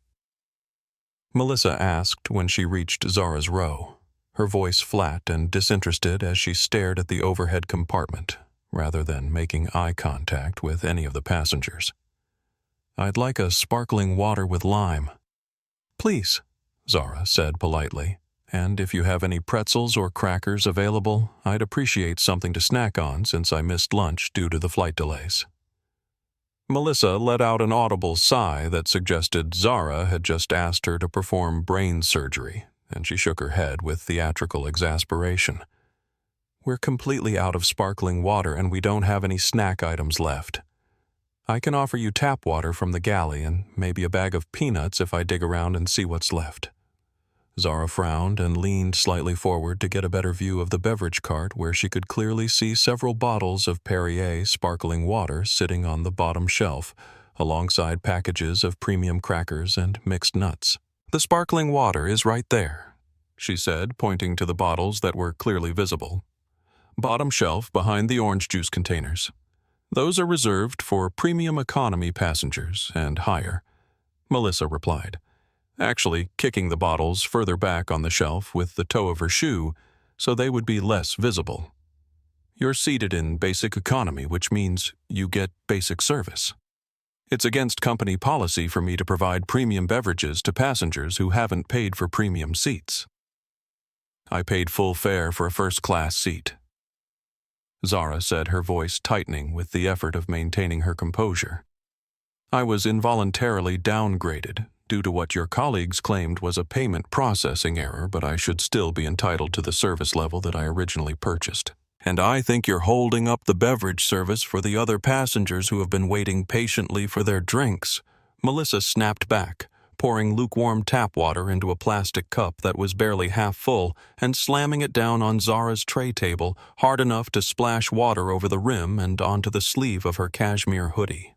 Melissa asked when she reached Zara's row, her voice flat and disinterested as she stared at the overhead compartment, rather than making eye contact with any of the passengers. I'd like a sparkling water with lime. Please, Zara said politely, and if you have any pretzels or crackers available, I'd appreciate something to snack on since I missed lunch due to the flight delays. Melissa let out an audible sigh that suggested Zara had just asked her to perform brain surgery, and she shook her head with theatrical exasperation. We're completely out of sparkling water and we don't have any snack items left. I can offer you tap water from the galley and maybe a bag of peanuts if I dig around and see what's left. Zara frowned and leaned slightly forward to get a better view of the beverage cart where she could clearly see several bottles of Perrier sparkling water sitting on the bottom shelf, alongside packages of premium crackers and mixed nuts. The sparkling water is right there, she said, pointing to the bottles that were clearly visible. Bottom shelf behind the orange juice containers. Those are reserved for premium economy passengers and higher, Melissa replied, actually kicking the bottles further back on the shelf with the toe of her shoe so they would be less visible. You're seated in basic economy, which means you get basic service. It's against company policy for me to provide premium beverages to passengers who haven't paid for premium seats. I paid full fare for a first-class seat, Zara said, her voice tightening with the effort of maintaining her composure. I was involuntarily downgraded due to what your colleagues claimed was a payment processing error, but I should still be entitled to the service level that I originally purchased. And I think you're holding up the beverage service for the other passengers who have been waiting patiently for their drinks." Melissa snapped back, pouring lukewarm tap water into a plastic cup that was barely half full and slamming it down on Zara's tray table hard enough to splash water over the rim and onto the sleeve of her cashmere hoodie.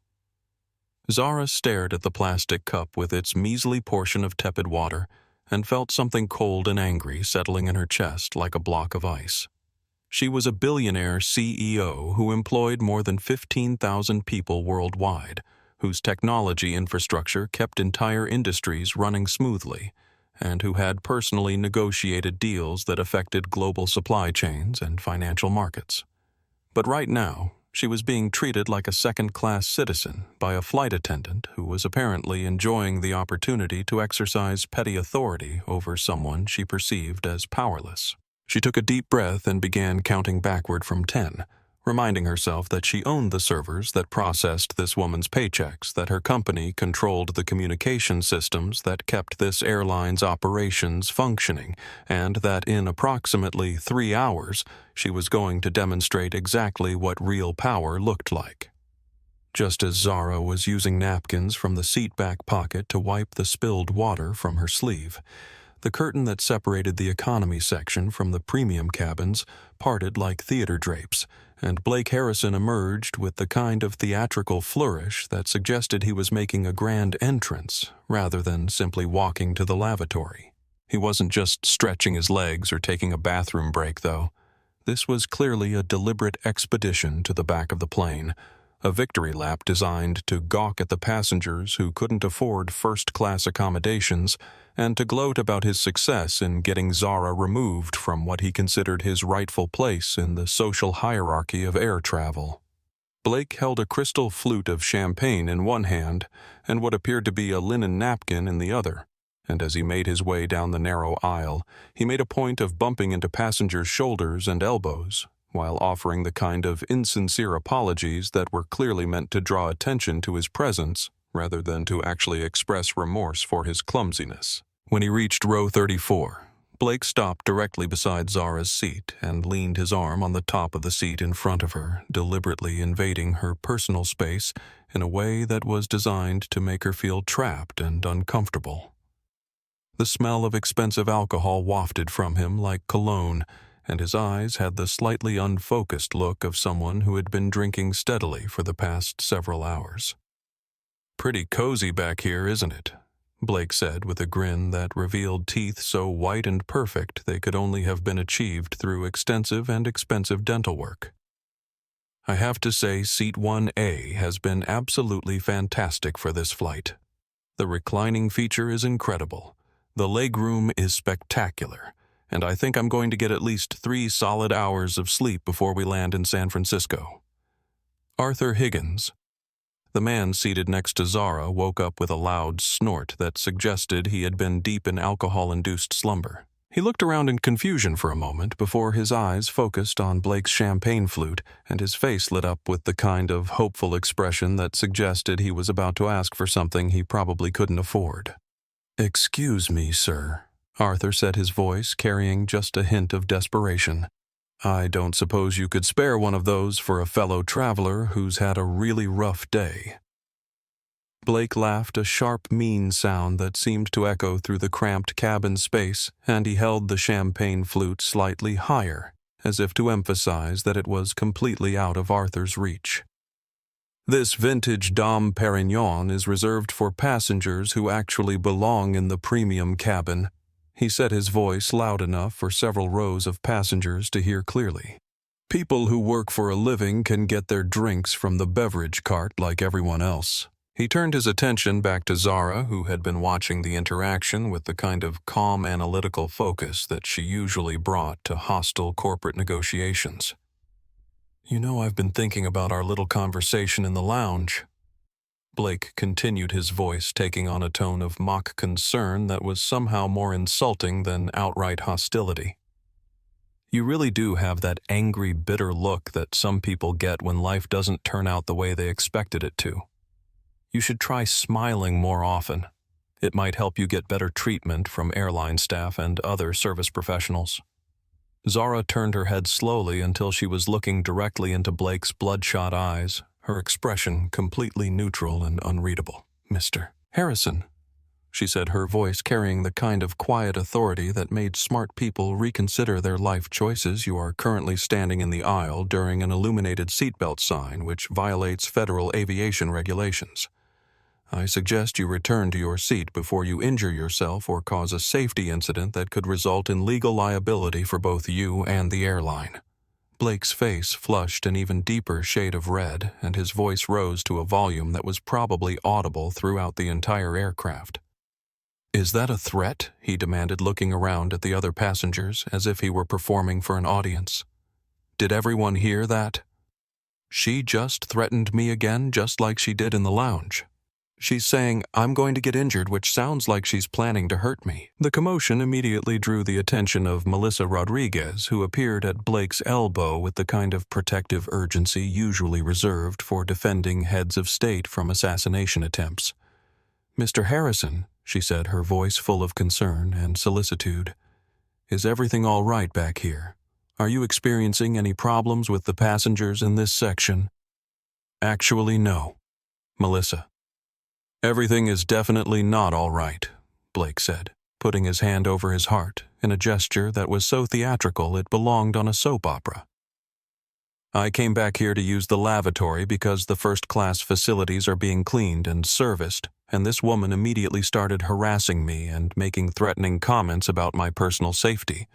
Zara stared at the plastic cup with its measly portion of tepid water and felt something cold and angry settling in her chest like a block of ice. She was a billionaire CEO who employed more than 15,000 people worldwide, whose technology infrastructure kept entire industries running smoothly, and who had personally negotiated deals that affected global supply chains and financial markets. But right now, she was being treated like a second-class citizen by a flight attendant who was apparently enjoying the opportunity to exercise petty authority over someone she perceived as powerless. She took a deep breath and began counting backward from 10, reminding herself that she owned the servers that processed this woman's paychecks, that her company controlled the communication systems that kept this airline's operations functioning, and that in approximately 3 hours, she was going to demonstrate exactly what real power looked like. Just as Zara was using napkins from the seat back pocket to wipe the spilled water from her sleeve, the curtain that separated the economy section from the premium cabins parted like theater drapes, and Blake Harrison emerged with the kind of theatrical flourish that suggested he was making a grand entrance rather than simply walking to the lavatory. He wasn't just stretching his legs or taking a bathroom break, though. This was clearly a deliberate expedition to the back of the plane, a victory lap designed to gawk at the passengers who couldn't afford first-class accommodations and to gloat about his success in getting Zara removed from what he considered his rightful place in the social hierarchy of air travel. Blake held a crystal flute of champagne in one hand and what appeared to be a linen napkin in the other, and as he made his way down the narrow aisle, he made a point of bumping into passengers' shoulders and elbows, while offering the kind of insincere apologies that were clearly meant to draw attention to his presence rather than to actually express remorse for his clumsiness. When he reached row 34, Blake stopped directly beside Zara's seat and leaned his arm on the top of the seat in front of her, deliberately invading her personal space in a way that was designed to make her feel trapped and uncomfortable. The smell of expensive alcohol wafted from him like cologne, and his eyes had the slightly unfocused look of someone who had been drinking steadily for the past several hours. "Pretty cozy back here, isn't it?" Blake said with a grin that revealed teeth so white and perfect they could only have been achieved through extensive and expensive dental work. "I have to say Seat 1A has been absolutely fantastic for this flight. The reclining feature is incredible, the legroom is spectacular, and I think I'm going to get at least 3 solid hours of sleep before we land in San Francisco." Arthur Higgins, the man seated next to Zara, woke up with a loud snort that suggested he had been deep in alcohol-induced slumber. He looked around in confusion for a moment before his eyes focused on Blake's champagne flute, and his face lit up with the kind of hopeful expression that suggested he was about to ask for something he probably couldn't afford. "Excuse me, sir," Arthur said, his voice carrying just a hint of desperation. "I don't suppose you could spare one of those for a fellow traveler who's had a really rough day." Blake laughed a sharp, mean sound that seemed to echo through the cramped cabin space, and he held the champagne flute slightly higher, as if to emphasize that it was completely out of Arthur's reach. "This vintage Dom Perignon is reserved for passengers who actually belong in the premium cabin," he said, his voice loud enough for several rows of passengers to hear clearly. "People who work for a living can get their drinks from the beverage cart like everyone else." He turned his attention back to Zara, who had been watching the interaction with the kind of calm analytical focus that she usually brought to hostile corporate negotiations. "You know, I've been thinking about our little conversation in the lounge." Blake continued, his voice taking on a tone of mock concern that was somehow more insulting than outright hostility. "You really do have that angry, bitter look that some people get when life doesn't turn out the way they expected it to. You should try smiling more often. It might help you get better treatment from airline staff and other service professionals." Zara turned her head slowly until she was looking directly into Blake's bloodshot eyes, her expression completely neutral and unreadable. "Mr. Harrison," she said, her voice carrying the kind of quiet authority that made smart people reconsider their life choices. "You are currently standing in the aisle during an illuminated seatbelt sign which violates federal aviation regulations. I suggest you return to your seat before you injure yourself or cause a safety incident that could result in legal liability for both you and the airline." Blake's face flushed an even deeper shade of red, and his voice rose to a volume that was probably audible throughout the entire aircraft. "Is that a threat?" he demanded, looking around at the other passengers as if he were performing for an audience. "Did everyone hear that? She just threatened me again, just like she did in the lounge. She's saying I'm going to get injured, which sounds like she's planning to hurt me." The commotion immediately drew the attention of Melissa Rodriguez, who appeared at Blake's elbow with the kind of protective urgency usually reserved for defending heads of state from assassination attempts. "Mr. Harrison," she said, her voice full of concern and solicitude, "is everything all right back here? Are you experiencing any problems with the passengers in this section?" "Actually, no, Melissa. Everything is definitely not all right," Blake said, putting his hand over his heart in a gesture that was so theatrical it belonged on a soap opera. "I came back here to use the lavatory because the first-class facilities are being cleaned and serviced, and this woman immediately started harassing me and making threatening comments about my personal safety.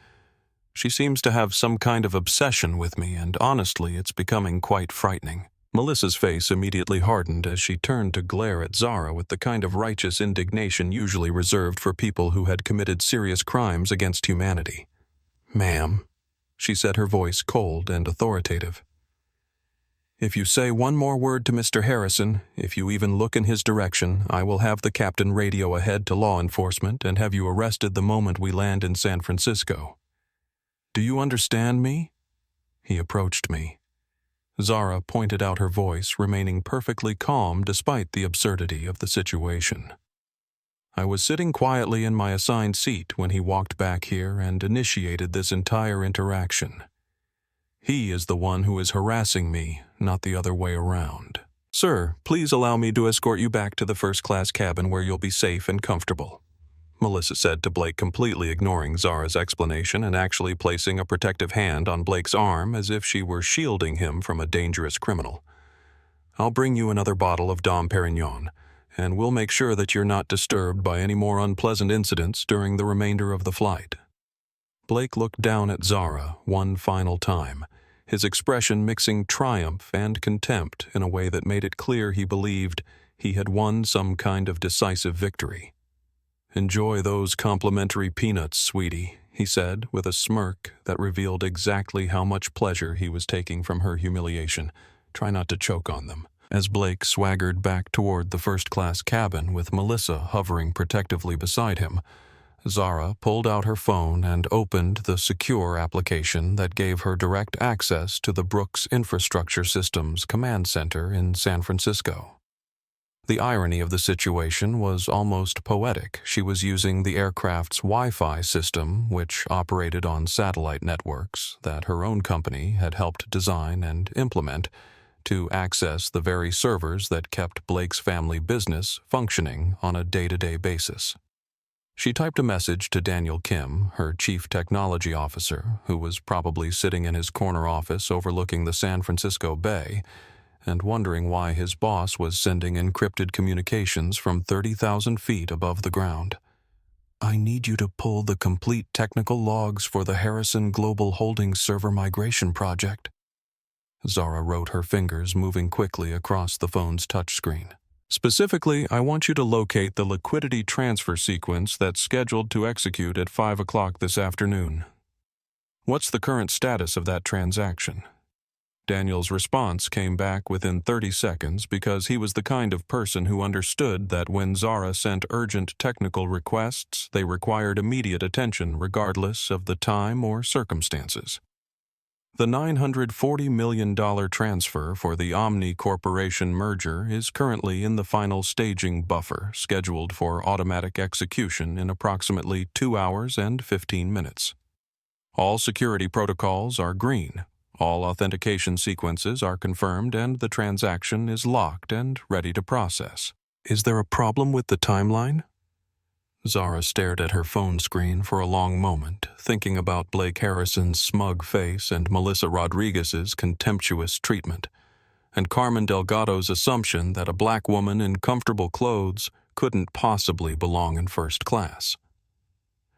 She seems to have some kind of obsession with me, and honestly, it's becoming quite frightening." Melissa's face immediately hardened as she turned to glare at Zara with the kind of righteous indignation usually reserved for people who had committed serious crimes against humanity. "Ma'am," she said, her voice cold and authoritative, "if you say one more word to Mr. Harrison, if you even look in his direction, I will have the captain radio ahead to law enforcement and have you arrested the moment we land in San Francisco. Do you understand me?" He approached me. Zara pointed out her voice, remaining perfectly calm despite the absurdity of the situation. "I was sitting quietly in my assigned seat when he walked back here and initiated this entire interaction. He is the one who is harassing me, not the other way around. Sir, please allow me to escort you back to the first-class cabin where you'll be safe and comfortable," Melissa said to Blake, completely ignoring Zara's explanation and actually placing a protective hand on Blake's arm as if she were shielding him from a dangerous criminal. "I'll bring you another bottle of Dom Perignon, and we'll make sure that you're not disturbed by any more unpleasant incidents during the remainder of the flight." Blake looked down at Zara one final time, his expression mixing triumph and contempt in a way that made it clear he believed he had won some kind of decisive victory. "Enjoy those complimentary peanuts, sweetie," he said, with a smirk that revealed exactly how much pleasure he was taking from her humiliation. "Try not to choke on them." As Blake swaggered back toward the first-class cabin with Melissa hovering protectively beside him, Zara pulled out her phone and opened the secure application that gave her direct access to the Brooks Infrastructure Systems Command Center in San Francisco. The irony of the situation was almost poetic. She was using the aircraft's Wi-Fi system, which operated on satellite networks that her own company had helped design and implement, to access the very servers that kept Blake's family business functioning on a day-to-day basis. She typed a message to Daniel Kim, her chief technology officer, who was probably sitting in his corner office overlooking the San Francisco Bay, and wondering why his boss was sending encrypted communications from 30,000 feet above the ground. "I need you to pull the complete technical logs for the Harrison Global Holdings server migration project," Zara wrote, her fingers moving quickly across the phone's touchscreen. "Specifically, I want you to locate the liquidity transfer sequence that's scheduled to execute at 5 o'clock this afternoon. What's the current status of that transaction?" Daniel's response came back within 30 seconds because he was the kind of person who understood that when Zara sent urgent technical requests, they required immediate attention regardless of the time or circumstances. "The $940 million transfer for the Omni Corporation merger is currently in the final staging buffer, scheduled for automatic execution in approximately 2 hours and 15 minutes. All security protocols are green. All authentication sequences are confirmed and the transaction is locked and ready to process. Is there a problem with the timeline? Zara stared at her phone screen for a long moment, thinking about Blake Harrison's smug face and Melissa Rodriguez's contemptuous treatment, and Carmen Delgado's assumption that a black woman in comfortable clothes couldn't possibly belong in first class.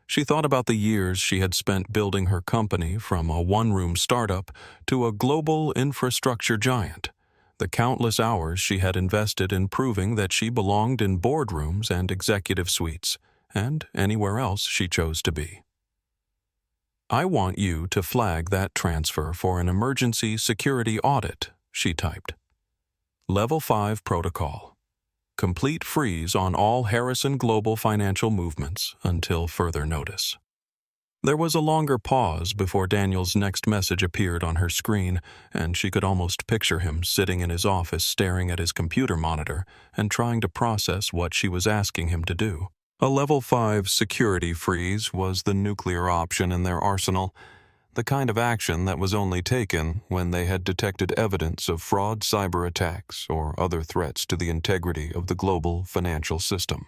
She thought about the years she had spent building her company from a one-room startup to a global infrastructure giant, the countless hours she had invested in proving that she belonged in boardrooms and executive suites, and anywhere else she chose to be. "I want you to flag that transfer for an emergency security audit," she typed. Level 5 protocol. Complete freeze on all Harrison Global financial movements until further notice. There was a longer pause before Daniel's next message appeared on her screen, and she could almost picture him sitting in his office staring at his computer monitor and trying to process what she was asking him to do. A Level 5 security freeze was the nuclear option in their arsenal, the kind of action that was only taken when they had detected evidence of fraud cyber attacks or other threats to the integrity of the global financial system.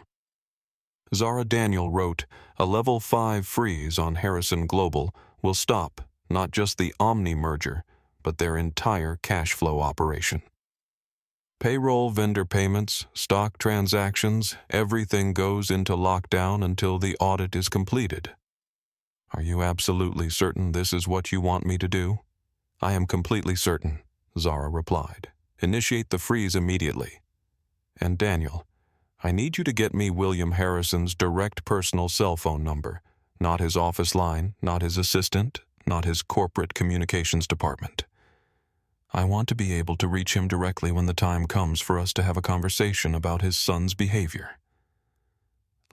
Zara Daniel wrote, "A Level 5 freeze on Harrison Global will stop not just the Omni merger, but their entire cash flow operation. Payroll, vendor payments, stock transactions, everything goes into lockdown until the audit is completed. Are you absolutely certain this is what you want me to do?" "I am completely certain," Zara replied. "Initiate the freeze immediately. And Daniel, I need you to get me William Harrison's direct personal cell phone number, not his office line, not his assistant, not his corporate communications department. I want to be able to reach him directly when the time comes for us to have a conversation about his son's behavior."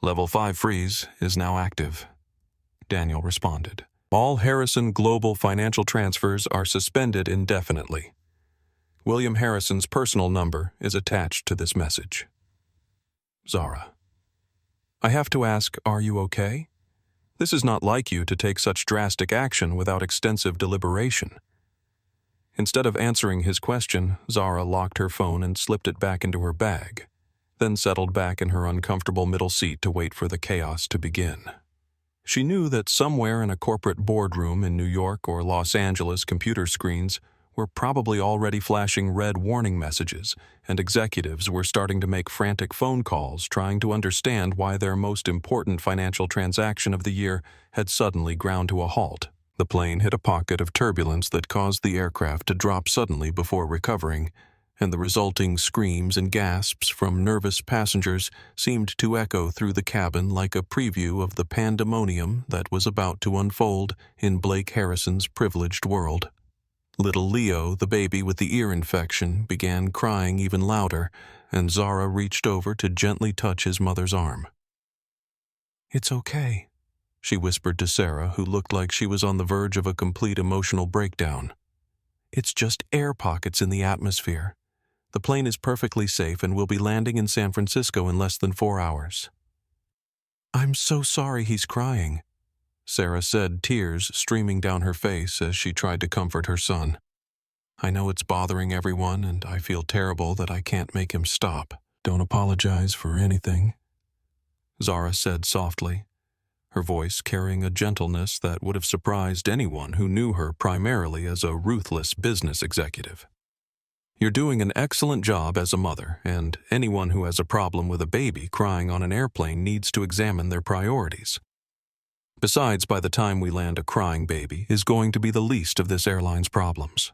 "Level 5 freeze is now active," Daniel responded. "All Harrison Global financial transfers are suspended indefinitely. William Harrison's personal number is attached to this message." Zara: "I have to ask, are you okay? This is not like you to take such drastic action without extensive deliberation." Instead of answering his question, Zara locked her phone and slipped it back into her bag, then settled back in her uncomfortable middle seat to wait for the chaos to begin. She knew that somewhere in a corporate boardroom in New York or Los Angeles, computer screens were probably already flashing red warning messages, and executives were starting to make frantic phone calls trying to understand why their most important financial transaction of the year had suddenly ground to a halt. The plane hit a pocket of turbulence that caused the aircraft to drop suddenly before recovering, and the resulting screams and gasps from nervous passengers seemed to echo through the cabin like a preview of the pandemonium that was about to unfold in Blake Harrison's privileged world. Little Leo, the baby with the ear infection, began crying even louder, and Zara reached over to gently touch his mother's arm. "It's okay," she whispered to Sarah, who looked like she was on the verge of a complete emotional breakdown. "It's just air pockets in the atmosphere. The plane is perfectly safe and will be landing in San Francisco in less than 4 hours." "I'm so sorry he's crying," Sarah said, tears streaming down her face as she tried to comfort her son. "I know it's bothering everyone, and I feel terrible that I can't make him stop." "Don't apologize for anything," Zara said softly, her voice carrying a gentleness that would have surprised anyone who knew her primarily as a ruthless business executive. "You're doing an excellent job as a mother, and anyone who has a problem with a baby crying on an airplane needs to examine their priorities. Besides, by the time we land, a crying baby is going to be the least of this airline's problems."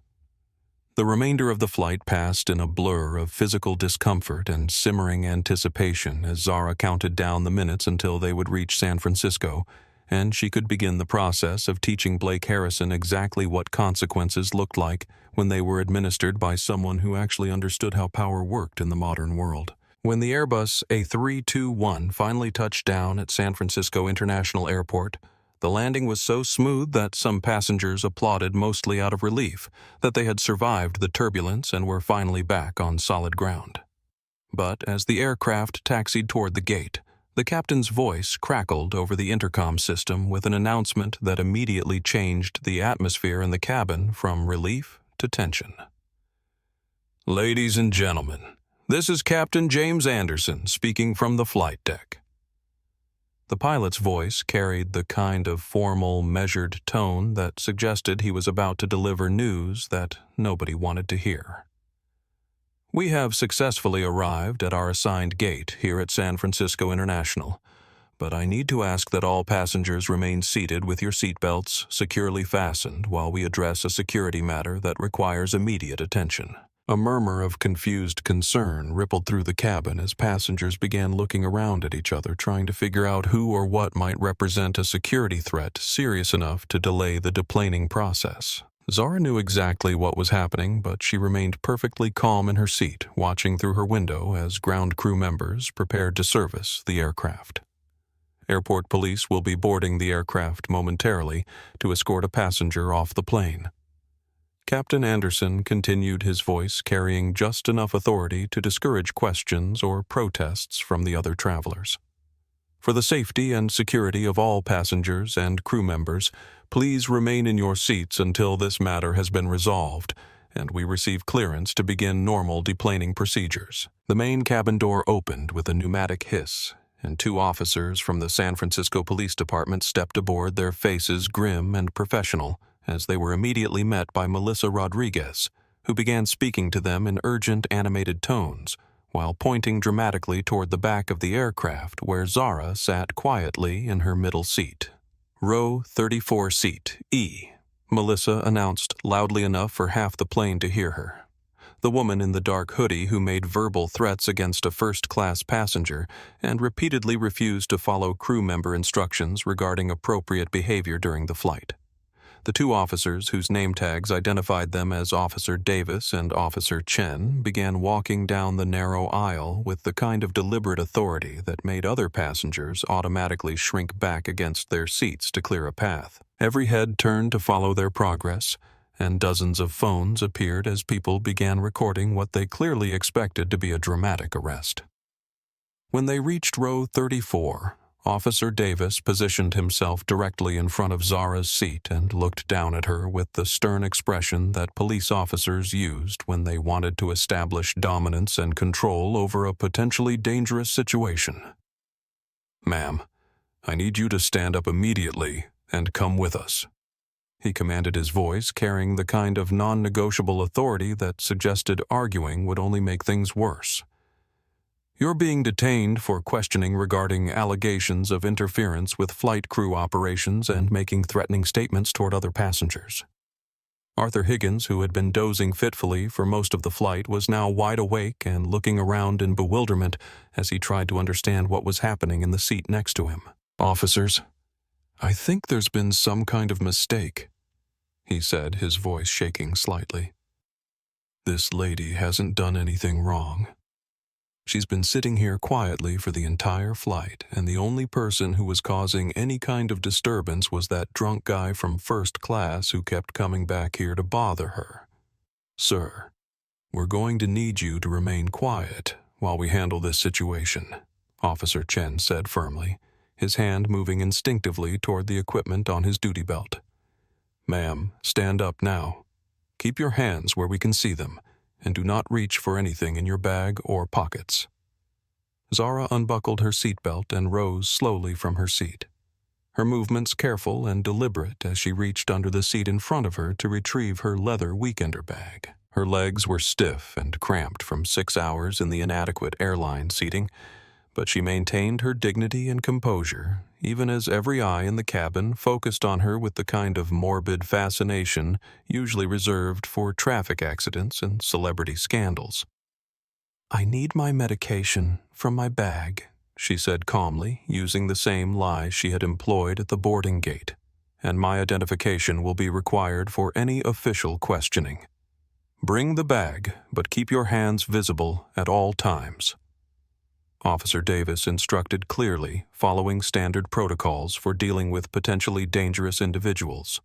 The remainder of the flight passed in a blur of physical discomfort and simmering anticipation as Zara counted down the minutes until they would reach San Francisco, and she could begin the process of teaching Blake Harrison exactly what consequences looked like when they were administered by someone who actually understood how power worked in the modern world. When the Airbus A321 finally touched down at San Francisco International Airport, the landing was so smooth that some passengers applauded mostly out of relief that they had survived the turbulence and were finally back on solid ground. But as the aircraft taxied toward the gate, The captain's voice crackled over the intercom system with an announcement that immediately changed the atmosphere in the cabin from relief to tension. "Ladies and gentlemen, this is Captain James Anderson speaking from the flight deck." The pilot's voice carried the kind of formal, measured tone that suggested he was about to deliver news that nobody wanted to hear. "We have successfully arrived at our assigned gate here at San Francisco International, but I need to ask that all passengers remain seated with your seatbelts securely fastened while we address a security matter that requires immediate attention." A murmur of confused concern rippled through the cabin as passengers began looking around at each other, trying to figure out who or what might represent a security threat serious enough to delay the deplaning process. Zara knew exactly what was happening, but she remained perfectly calm in her seat, watching through her window as ground crew members prepared to service the aircraft. Airport police will be boarding the aircraft momentarily to escort a passenger off the plane. Captain Anderson continued, his voice carrying just enough authority to discourage questions or protests from the other travelers. "For the safety and security of all passengers and crew members, please remain in your seats until this matter has been resolved and we receive clearance to begin normal deplaning procedures." The main cabin door opened with a pneumatic hiss, and two officers from the San Francisco Police Department stepped aboard, their faces grim and professional, as they were immediately met by Melissa Rodriguez, who began speaking to them in urgent, animated tones, while pointing dramatically toward the back of the aircraft where Zara sat quietly in her middle seat. "Row 34 seat, E," Melissa announced loudly enough for half the plane to hear her. The woman in the dark hoodie who made verbal threats against a first-class passenger and repeatedly refused to follow crew member instructions regarding appropriate behavior during the flight. The two officers, whose name tags identified them as Officer Davis and Officer Chen, began walking down the narrow aisle with the kind of deliberate authority that made other passengers automatically shrink back against their seats to clear a path. Every head turned to follow their progress, and dozens of phones appeared as people began recording what they clearly expected to be a dramatic arrest. When they reached row 34, Officer Davis positioned himself directly in front of Zara's seat and looked down at her with the stern expression that police officers used when they wanted to establish dominance and control over a potentially dangerous situation. "Ma'am, I need you to stand up immediately and come with us," he commanded, his voice carrying the kind of non-negotiable authority that suggested arguing would only make things worse. "You're being detained for questioning regarding allegations of interference with flight crew operations and making threatening statements toward other passengers." Arthur Higgins, who had been dozing fitfully for most of the flight, was now wide awake and looking around in bewilderment as he tried to understand what was happening in the seat next to him. "Officers, I think there's been some kind of mistake," he said, his voice shaking slightly. "This lady hasn't done anything wrong. She's been sitting here quietly for the entire flight, and the only person who was causing any kind of disturbance was that drunk guy from first class who kept coming back here to bother her. Sir, we're going to need you to remain quiet while we handle this situation," Officer Chen said firmly, his hand moving instinctively toward the equipment on his duty belt. "Ma'am, stand up now. Keep your hands where we can see them, and do not reach for anything in your bag or pockets." Zara unbuckled her seatbelt and rose slowly from her seat, her movements careful and deliberate as she reached under the seat in front of her to retrieve her leather weekender bag. Her legs were stiff and cramped from 6 hours in the inadequate airline seating, but she maintained her dignity and composure, even as every eye in the cabin focused on her with the kind of morbid fascination usually reserved for traffic accidents and celebrity scandals. "I need my medication from my bag," she said calmly, using the same lie she had employed at the boarding gate, "and my identification will be required for any official questioning. Bring the bag, but keep your hands visible at all times." Officer Davis instructed clearly, following standard protocols for dealing with potentially dangerous individuals.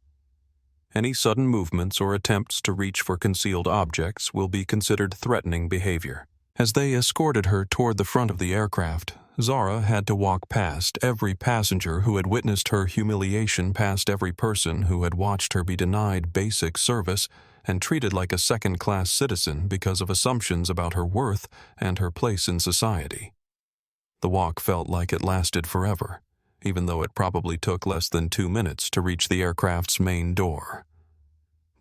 Any sudden movements or attempts to reach for concealed objects will be considered threatening behavior. As they escorted her toward the front of the aircraft, Zara had to walk past every passenger who had witnessed her humiliation, past every person who had watched her be denied basic service and treated like a second-class citizen because of assumptions about her worth and her place in society. The walk felt like it lasted forever, even though it probably took less than 2 minutes to reach the aircraft's main door.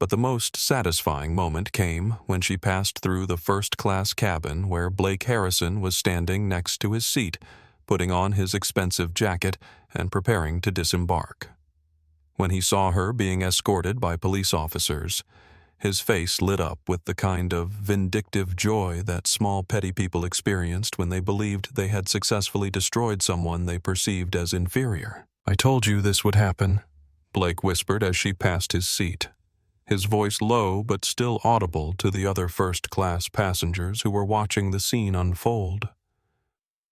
But the most satisfying moment came when she passed through the first-class cabin where Blake Harrison was standing next to his seat, putting on his expensive jacket and preparing to disembark. When he saw her being escorted by police officers, his face lit up with the kind of vindictive joy that small petty people experienced when they believed they had successfully destroyed someone they perceived as inferior. "I told you this would happen," Blake whispered as she passed his seat, his voice low but still audible to the other first-class passengers who were watching the scene unfold.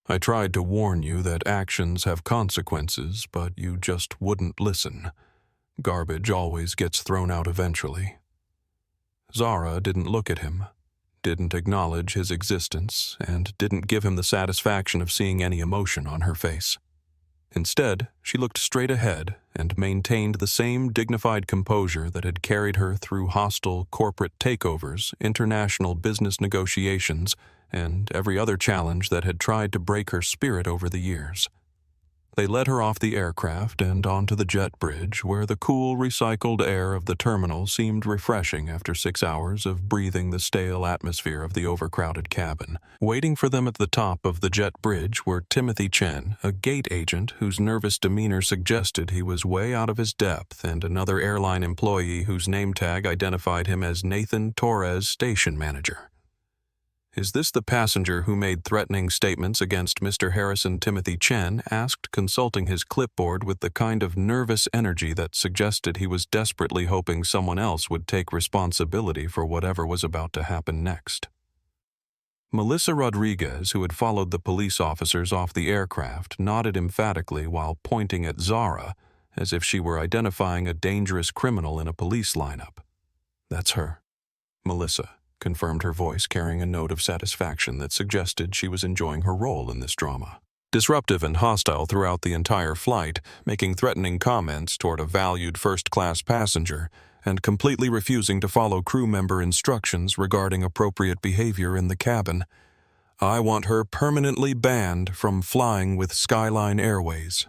"I tried to warn you that actions have consequences, but you just wouldn't listen. Garbage always gets thrown out eventually." Zara didn't look at him, didn't acknowledge his existence, and didn't give him the satisfaction of seeing any emotion on her face. Instead, she looked straight ahead and maintained the same dignified composure that had carried her through hostile corporate takeovers, international business negotiations, and every other challenge that had tried to break her spirit over the years. They led her off the aircraft and onto the jet bridge, where the cool, recycled air of the terminal seemed refreshing after 6 hours of breathing the stale atmosphere of the overcrowded cabin. Waiting for them at the top of the jet bridge were Timothy Chen, a gate agent whose nervous demeanor suggested he was way out of his depth, and another airline employee whose name tag identified him as Nathan Torres, station manager. "Is this the passenger who made threatening statements against Mr. Harrison?" Timothy Chen asked, consulting his clipboard with the kind of nervous energy that suggested he was desperately hoping someone else would take responsibility for whatever was about to happen next. Melissa Rodriguez, who had followed the police officers off the aircraft, nodded emphatically while pointing at Zara, as if she were identifying a dangerous criminal in a police lineup. "That's her, Melissa," confirmed her voice, carrying a note of satisfaction that suggested she was enjoying her role in this drama. Disruptive and hostile throughout the entire flight, making threatening comments toward a valued first-class passenger, and completely refusing to follow crew member instructions regarding appropriate behavior in the cabin. "I want her permanently banned from flying with Skyline Airways."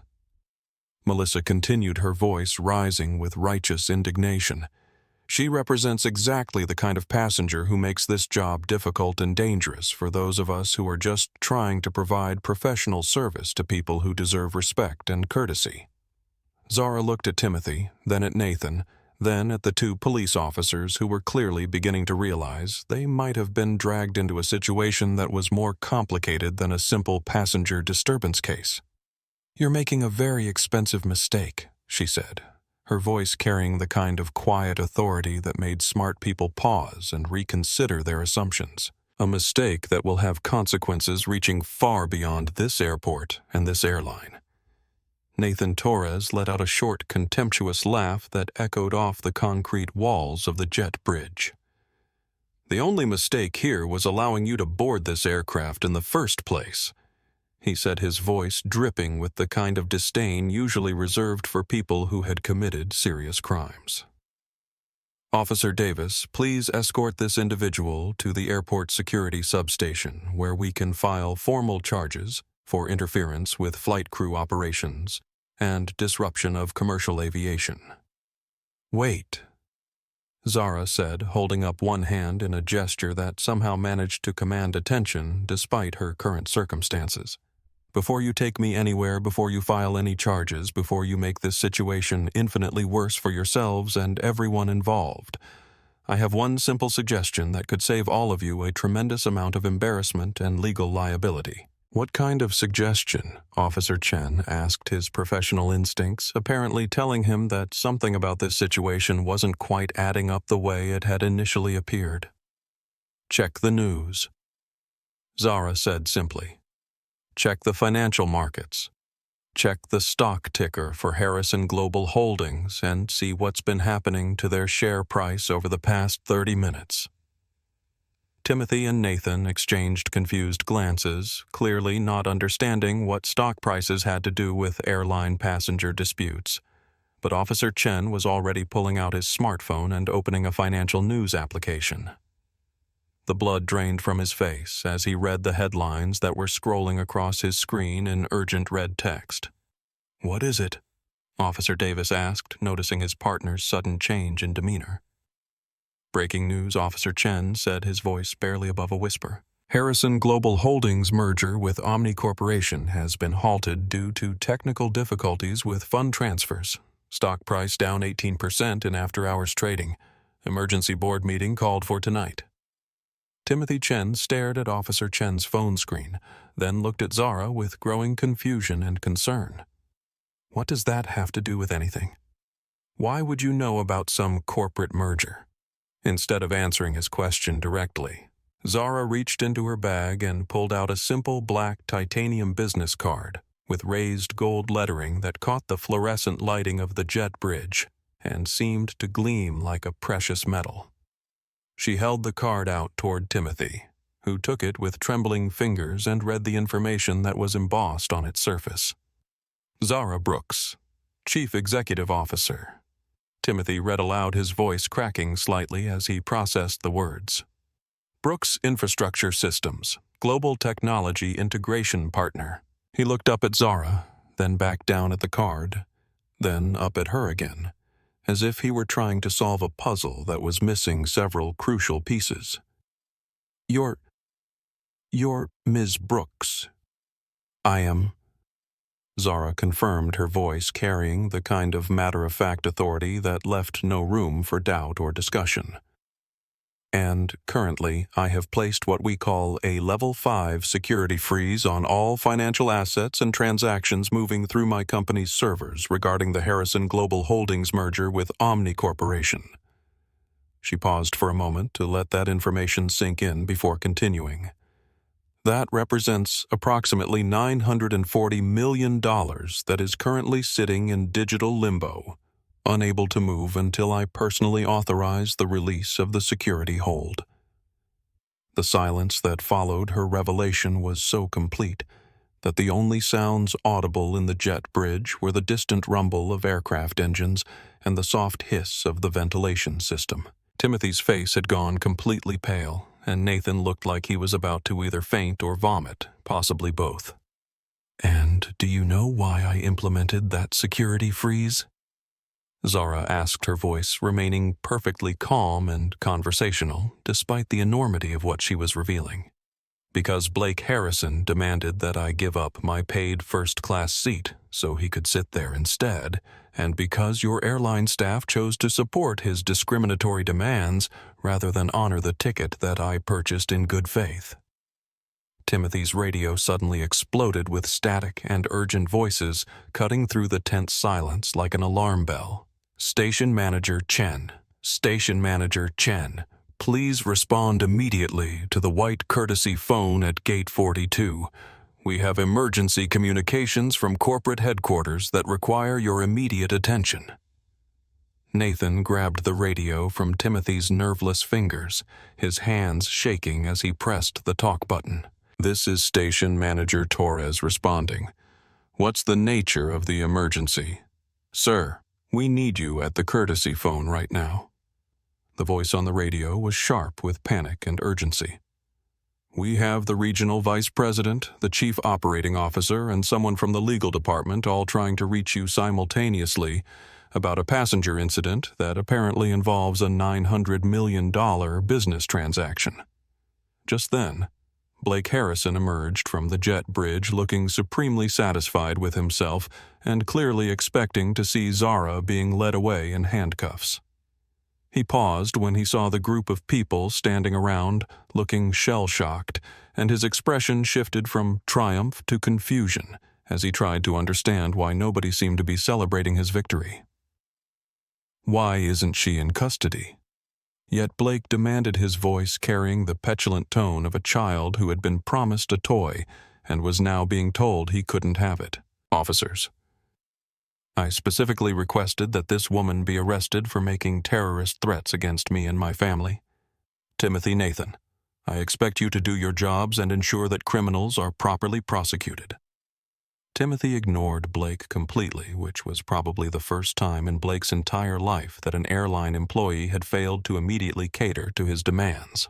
Melissa continued, her voice rising with righteous indignation. "She represents exactly the kind of passenger who makes this job difficult and dangerous for those of us who are just trying to provide professional service to people who deserve respect and courtesy." Zara looked at Timothy, then at Nathan, then at the 2 police officers who were clearly beginning to realize they might have been dragged into a situation that was more complicated than a simple passenger disturbance case. "You're making a very expensive mistake," she said, her voice carrying the kind of quiet authority that made smart people pause and reconsider their assumptions. "A mistake that will have consequences reaching far beyond this airport and this airline." Nathan Torres let out a short, contemptuous laugh that echoed off the concrete walls of the jet bridge. "The only mistake here was allowing you to board this aircraft in the first place," he said, his voice dripping with the kind of disdain usually reserved for people who had committed serious crimes. "Officer Davis, please escort this individual to the airport security substation, where we can file formal charges for interference with flight crew operations and disruption of commercial aviation." "Wait," Zara said, holding up one hand in a gesture that somehow managed to command attention despite her current circumstances. "Before you take me anywhere, before you file any charges, before you make this situation infinitely worse for yourselves and everyone involved, I have one simple suggestion that could save all of you a tremendous amount of embarrassment and legal liability." "What kind of suggestion?" Officer Chen asked, his professional instincts apparently telling him that something about this situation wasn't quite adding up the way it had initially appeared. "Check the news," Zara said simply. "Check the financial markets. Check the stock ticker for Harrison Global Holdings and see what's been happening to their share price over the past 30 minutes. Timothy and Nathan exchanged confused glances, clearly not understanding what stock prices had to do with airline passenger disputes. But Officer Chen was already pulling out his smartphone and opening a financial news application. The blood drained from his face as he read the headlines that were scrolling across his screen in urgent red text. "What is it?" Officer Davis asked, noticing his partner's sudden change in demeanor. "Breaking news," Officer Chen said, his voice barely above a whisper. "Harrison Global Holdings' merger with Omni Corporation has been halted due to technical difficulties with fund transfers. Stock price down 18% in after-hours trading. Emergency board meeting called for tonight." Timothy Chen stared at Officer Chen's phone screen, then looked at Zara with growing confusion and concern. "What does that have to do with anything? Why would you know about some corporate merger?" Instead of answering his question directly, Zara reached into her bag and pulled out a simple black titanium business card with raised gold lettering that caught the fluorescent lighting of the jet bridge and seemed to gleam like a precious metal. She held the card out toward Timothy, who took it with trembling fingers and read the information that was embossed on its surface. "Zara Brooks, Chief Executive Officer." Timothy read aloud, his voice cracking slightly as he processed the words. "Brooks Infrastructure Systems, Global Technology Integration Partner." He looked up at Zara, then back down at the card, then up at her again, as if he were trying to solve a puzzle that was missing several crucial pieces. You're Ms. Brooks." "I am." Zara confirmed, her voice carrying the kind of matter-of-fact authority that left no room for doubt or discussion. "And currently, I have placed what we call a Level 5 security freeze on all financial assets and transactions moving through my company's servers regarding the Harrison Global Holdings merger with Omni Corporation." She paused for a moment to let that information sink in before continuing. "That represents approximately $940 million that is currently sitting in digital limbo, unable to move until I personally authorize the release of the security hold." The silence that followed her revelation was so complete that the only sounds audible in the jet bridge were the distant rumble of aircraft engines and the soft hiss of the ventilation system. Timothy's face had gone completely pale, and Nathan looked like he was about to either faint or vomit, possibly both. "And do you know why I implemented that security freeze?" Zara asked, her voice remaining perfectly calm and conversational, despite the enormity of what she was revealing. "Because Blake Harrison demanded that I give up my paid first-class seat so he could sit there instead, and because your airline staff chose to support his discriminatory demands rather than honor the ticket that I purchased in good faith." Timothy's radio suddenly exploded with static and urgent voices cutting through the tense silence like an alarm bell. "Station Manager Chen. Station Manager Chen. Please respond immediately to the white courtesy phone at Gate 42. We have emergency communications from corporate headquarters that require your immediate attention." Nathan grabbed the radio from Timothy's nerveless fingers, his hands shaking as he pressed the talk button. "This is Station Manager Torres responding. What's the nature of the emergency? Sir, we need you at the courtesy phone right now." The voice on the radio was sharp with panic and urgency. "We have the regional vice president, the chief operating officer, and someone from the legal department all trying to reach you simultaneously about a passenger incident that apparently involves a $900 million business transaction." Just then, Blake Harrison emerged from the jet bridge looking supremely satisfied with himself and clearly expecting to see Zara being led away in handcuffs. He paused when he saw the group of people standing around, looking shell-shocked, and his expression shifted from triumph to confusion as he tried to understand why nobody seemed to be celebrating his victory. Why isn't she in custody? Yet Blake demanded, his voice carrying the petulant tone of a child who had been promised a toy and was now being told he couldn't have it. "Officers, I specifically requested that this woman be arrested for making terrorist threats against me and my family. Timothy Nathan, I expect you to do your jobs and ensure that criminals are properly prosecuted." Timothy ignored Blake completely, which was probably the first time in Blake's entire life that an airline employee had failed to immediately cater to his demands.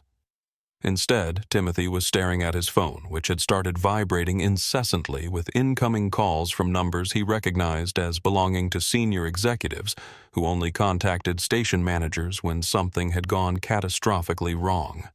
Instead, Timothy was staring at his phone, which had started vibrating incessantly with incoming calls from numbers he recognized as belonging to senior executives who only contacted station managers when something had gone catastrophically wrong.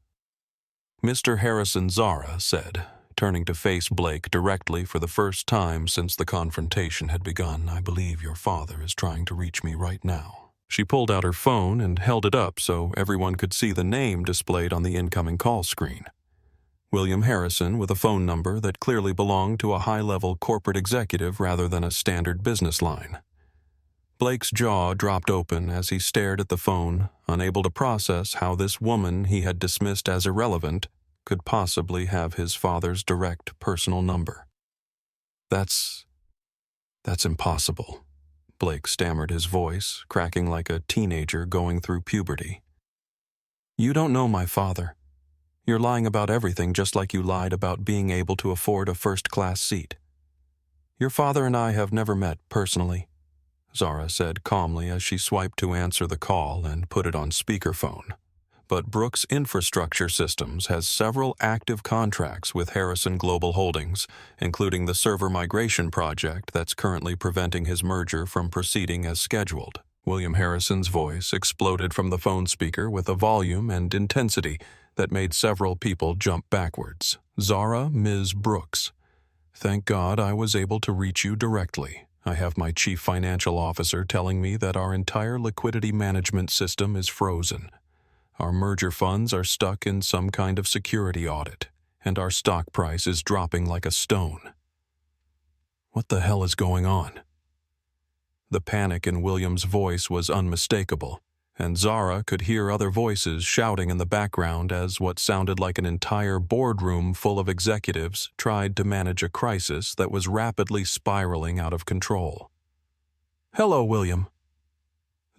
"Mr. Harrison," Zara said, turning to face Blake directly for the first time since the confrontation had begun, "I believe your father is trying to reach me right now." She pulled out her phone and held it up so everyone could see the name displayed on the incoming call screen. William Harrison, with a phone number that clearly belonged to a high-level corporate executive rather than a standard business line. Blake's jaw dropped open as he stared at the phone, unable to process how this woman he had dismissed as irrelevant could possibly have his father's direct personal number. That's impossible," Blake stammered, his voice cracking like a teenager going through puberty. "You don't know my father. You're lying about everything just like you lied about being able to afford a first-class seat. Your father and I have never met personally," Zara said calmly as she swiped to answer the call and put it on speakerphone. "But Brooks Infrastructure Systems has several active contracts with Harrison Global Holdings, including the server migration project that's currently preventing his merger from proceeding as scheduled." William Harrison's voice exploded from the phone speaker with a volume and intensity that made several people jump backwards. "Zara, Ms. Brooks, thank God I was able to reach you directly. I have my chief financial officer telling me that our entire liquidity management system is frozen. Our merger funds are stuck in some kind of security audit, and our stock price is dropping like a stone." What the hell is going on? The panic in William's voice was unmistakable, and Zara could hear other voices shouting in the background as what sounded like an entire boardroom full of executives tried to manage a crisis that was rapidly spiraling out of control. "Hello, William,"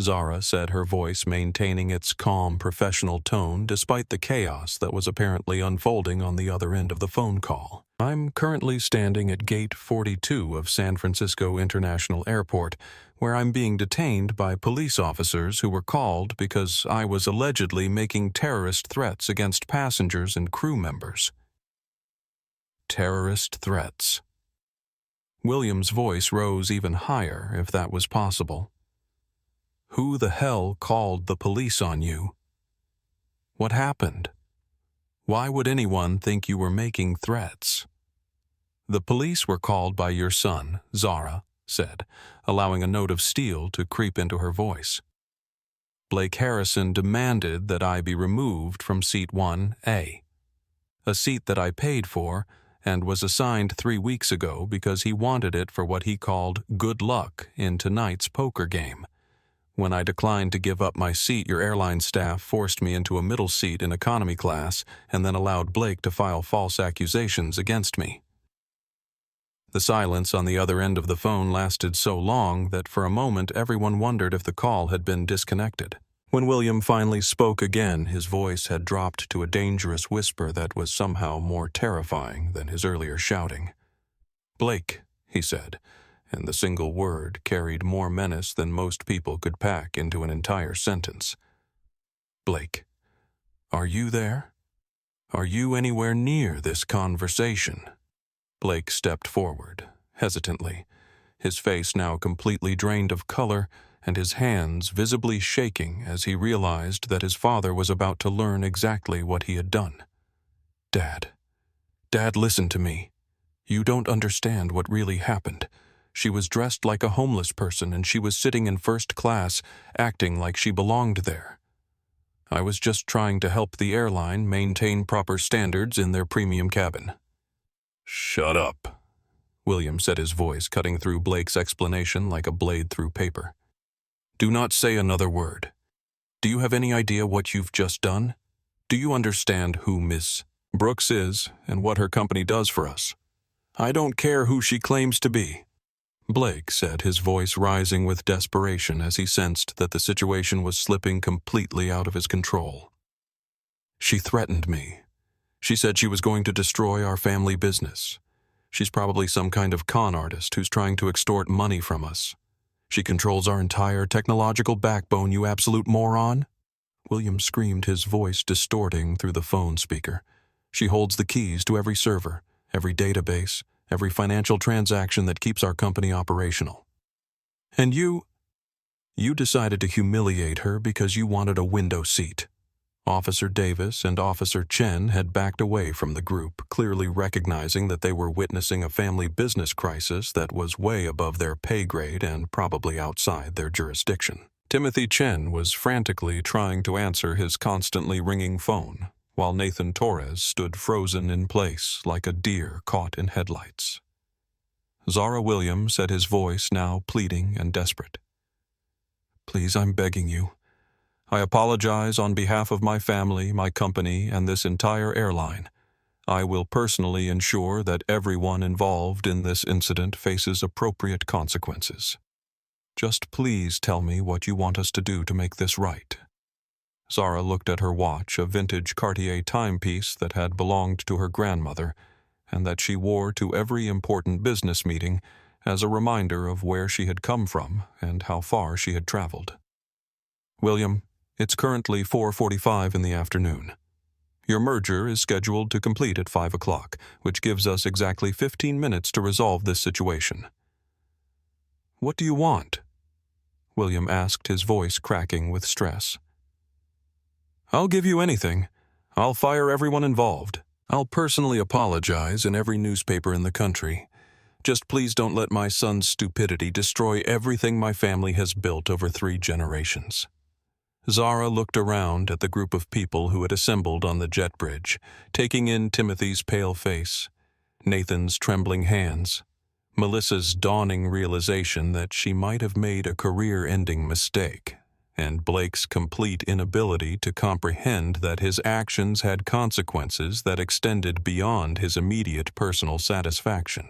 Zara said, her voice maintaining its calm, professional tone despite the chaos that was apparently unfolding on the other end of the phone call. "I'm currently standing at Gate 42 of San Francisco International Airport, where I'm being detained by police officers who were called because I was allegedly making terrorist threats against passengers and crew members." Terrorist threats. William's voice rose even higher, if that was possible. "Who the hell called the police on you? What happened? Why would anyone think you were making threats?" "The police were called by your son," Zara said, allowing a note of steel to creep into her voice. "Blake Harrison demanded that I be removed from seat 1A, a seat that I paid for and was assigned 3 weeks ago because he wanted it for what he called good luck in tonight's poker game. When I declined to give up my seat, your airline staff forced me into a middle seat in economy class and then allowed Blake to file false accusations against me." The silence on the other end of the phone lasted so long that for a moment everyone wondered if the call had been disconnected. When William finally spoke again, his voice had dropped to a dangerous whisper that was somehow more terrifying than his earlier shouting. "Blake," he said, and the single word carried more menace than most people could pack into an entire sentence. "Blake, are you there? Are you anywhere near this conversation?" Blake stepped forward, hesitantly, his face now completely drained of color and his hands visibly shaking as he realized that his father was about to learn exactly what he had done. Dad, listen to me. You don't understand what really happened. She was dressed like a homeless person and she was sitting in first class, acting like she belonged there. I was just trying to help the airline maintain proper standards in their premium cabin." "Shut up," William said, his voice cutting through Blake's explanation like a blade through paper. "Do not say another word. Do you have any idea what you've just done? Do you understand who Miss Brooks is and what her company does for us? I don't care who she claims to be," Blake said, his voice rising with desperation as he sensed that the situation was slipping completely out of his control. "She threatened me. She said she was going to destroy our family business. She's probably some kind of con artist who's trying to extort money from us. She controls our entire technological backbone, you absolute moron." William screamed, his voice distorting through the phone speaker. "She holds the keys to every server, every database, every financial transaction that keeps our company operational. And you decided to humiliate her because you wanted a window seat." Officer Davis and Officer Chen had backed away from the group, clearly recognizing that they were witnessing a family business crisis that was way above their pay grade and probably outside their jurisdiction. Timothy Chen was frantically trying to answer his constantly ringing phone, while Nathan Torres stood frozen in place like a deer caught in headlights. Zara Williams said, his voice now pleading and desperate. "Please, I'm begging you. I apologize on behalf of my family, my company, and this entire airline. I will personally ensure that everyone involved in this incident faces appropriate consequences. Just please tell me what you want us to do to make this right." Zara looked at her watch, a vintage Cartier timepiece that had belonged to her grandmother and that she wore to every important business meeting as a reminder of where she had come from and how far she had traveled. "William, it's currently 4:45 in the afternoon. Your merger is scheduled to complete at 5 o'clock, which gives us exactly 15 minutes to resolve this situation." "What do you want?" William asked, his voice cracking with stress. "I'll give you anything. I'll fire everyone involved. I'll personally apologize in every newspaper in the country. Just please don't let my son's stupidity destroy everything my family has built over 3 generations." Zara looked around at the group of people who had assembled on the jet bridge, taking in Timothy's pale face, Nathan's trembling hands, Melissa's dawning realization that she might have made a career-ending mistake, and Blake's complete inability to comprehend that his actions had consequences that extended beyond his immediate personal satisfaction.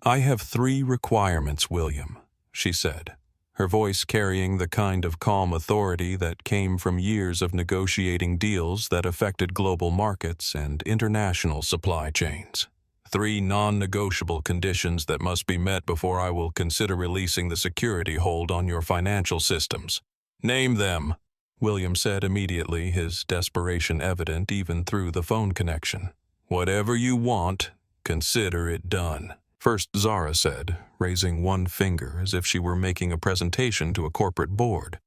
"I have 3 requirements, William," she said, her voice carrying the kind of calm authority that came from years of negotiating deals that affected global markets and international supply chains. 3 non-negotiable conditions that must be met before I will consider releasing the security hold on your financial systems. "Name them," William said immediately, his desperation evident even through the phone connection. "Whatever you want, consider it done." First, Zara said, raising one finger as if she were making a presentation to a corporate board.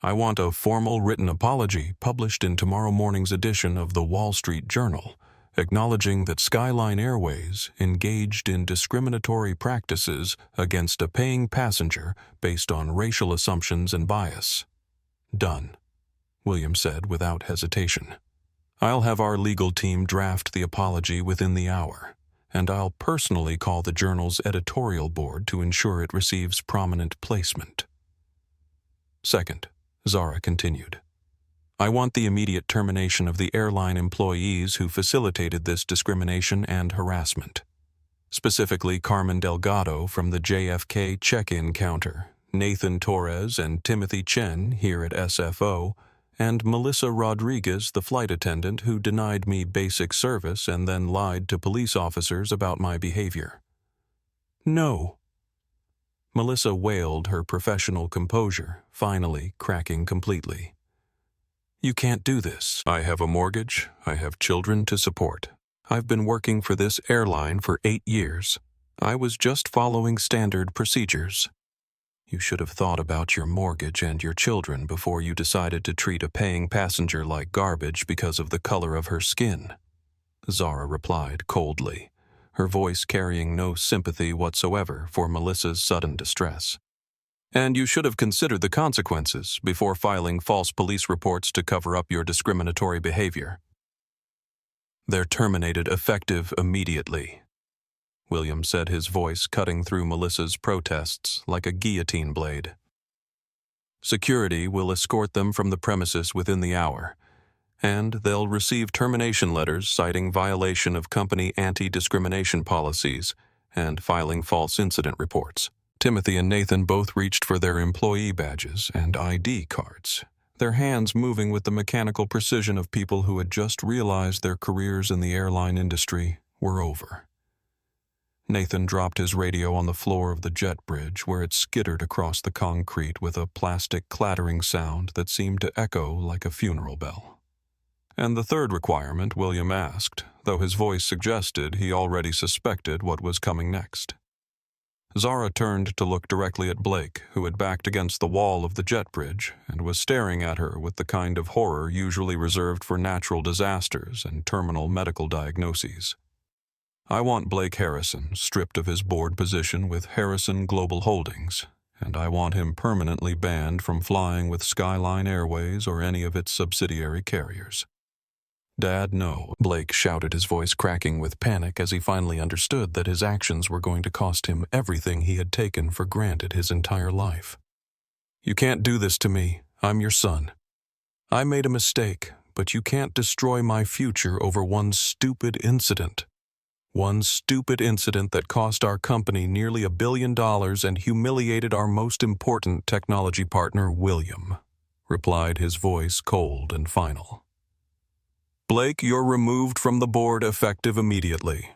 "I want a formal written apology published in tomorrow morning's edition of the Wall Street Journal, acknowledging that Skyline Airways engaged in discriminatory practices against a paying passenger based on racial assumptions and bias." "Done," William said without hesitation. "I'll have our legal team draft the apology within the hour, and I'll personally call the Journal's editorial board to ensure it receives prominent placement." "Second," Zara continued, "I want the immediate termination of the airline employees who facilitated this discrimination and harassment. Specifically Carmen Delgado from the JFK check-in counter, Nathan Torres and Timothy Chen here at SFO, and Melissa Rodriguez, the flight attendant who denied me basic service and then lied to police officers about my behavior." "No." Melissa wailed, her professional composure finally cracking completely. "You can't do this. I have a mortgage. I have children to support. I've been working for this airline for 8 years. I was just following standard procedures. You should have thought about your mortgage and your children before you decided to treat a paying passenger like garbage because of the color of her skin," Zara replied coldly, her voice carrying no sympathy whatsoever for Melissa's sudden distress. "And you should have considered the consequences before filing false police reports to cover up your discriminatory behavior. They're terminated effective immediately," William said, his voice cutting through Melissa's protests like a guillotine blade. "Security will escort them from the premises within the hour, and they'll receive termination letters citing violation of company anti-discrimination policies and filing false incident reports." Timothy and Nathan both reached for their employee badges and ID cards. their hands moving with the mechanical precision of people who had just realized their careers in the airline industry were over. Nathan dropped his radio on the floor of the jet bridge, where it skittered across the concrete with a plastic clattering sound that seemed to echo like a funeral bell. And the third requirement William asked, though his voice suggested he already suspected what was coming next. Zara turned to look directly at Blake, who had backed against the wall of the jet bridge and was staring at her with the kind of horror usually reserved for natural disasters and terminal medical diagnoses. "I want Blake Harrison stripped of his board position with Harrison Global Holdings, and I want him permanently banned from flying with Skyline Airways or any of its subsidiary carriers." "Dad, no," Blake shouted, his voice cracking with panic as he finally understood that his actions were going to cost him everything he had taken for granted his entire life. "You can't do this to me. I'm your son. I made a mistake, but you can't destroy my future over one stupid incident. One stupid incident that cost our company nearly $1 billion and humiliated our most important technology partner, William," replied his voice cold and final. "Blake, you're removed from the board effective immediately.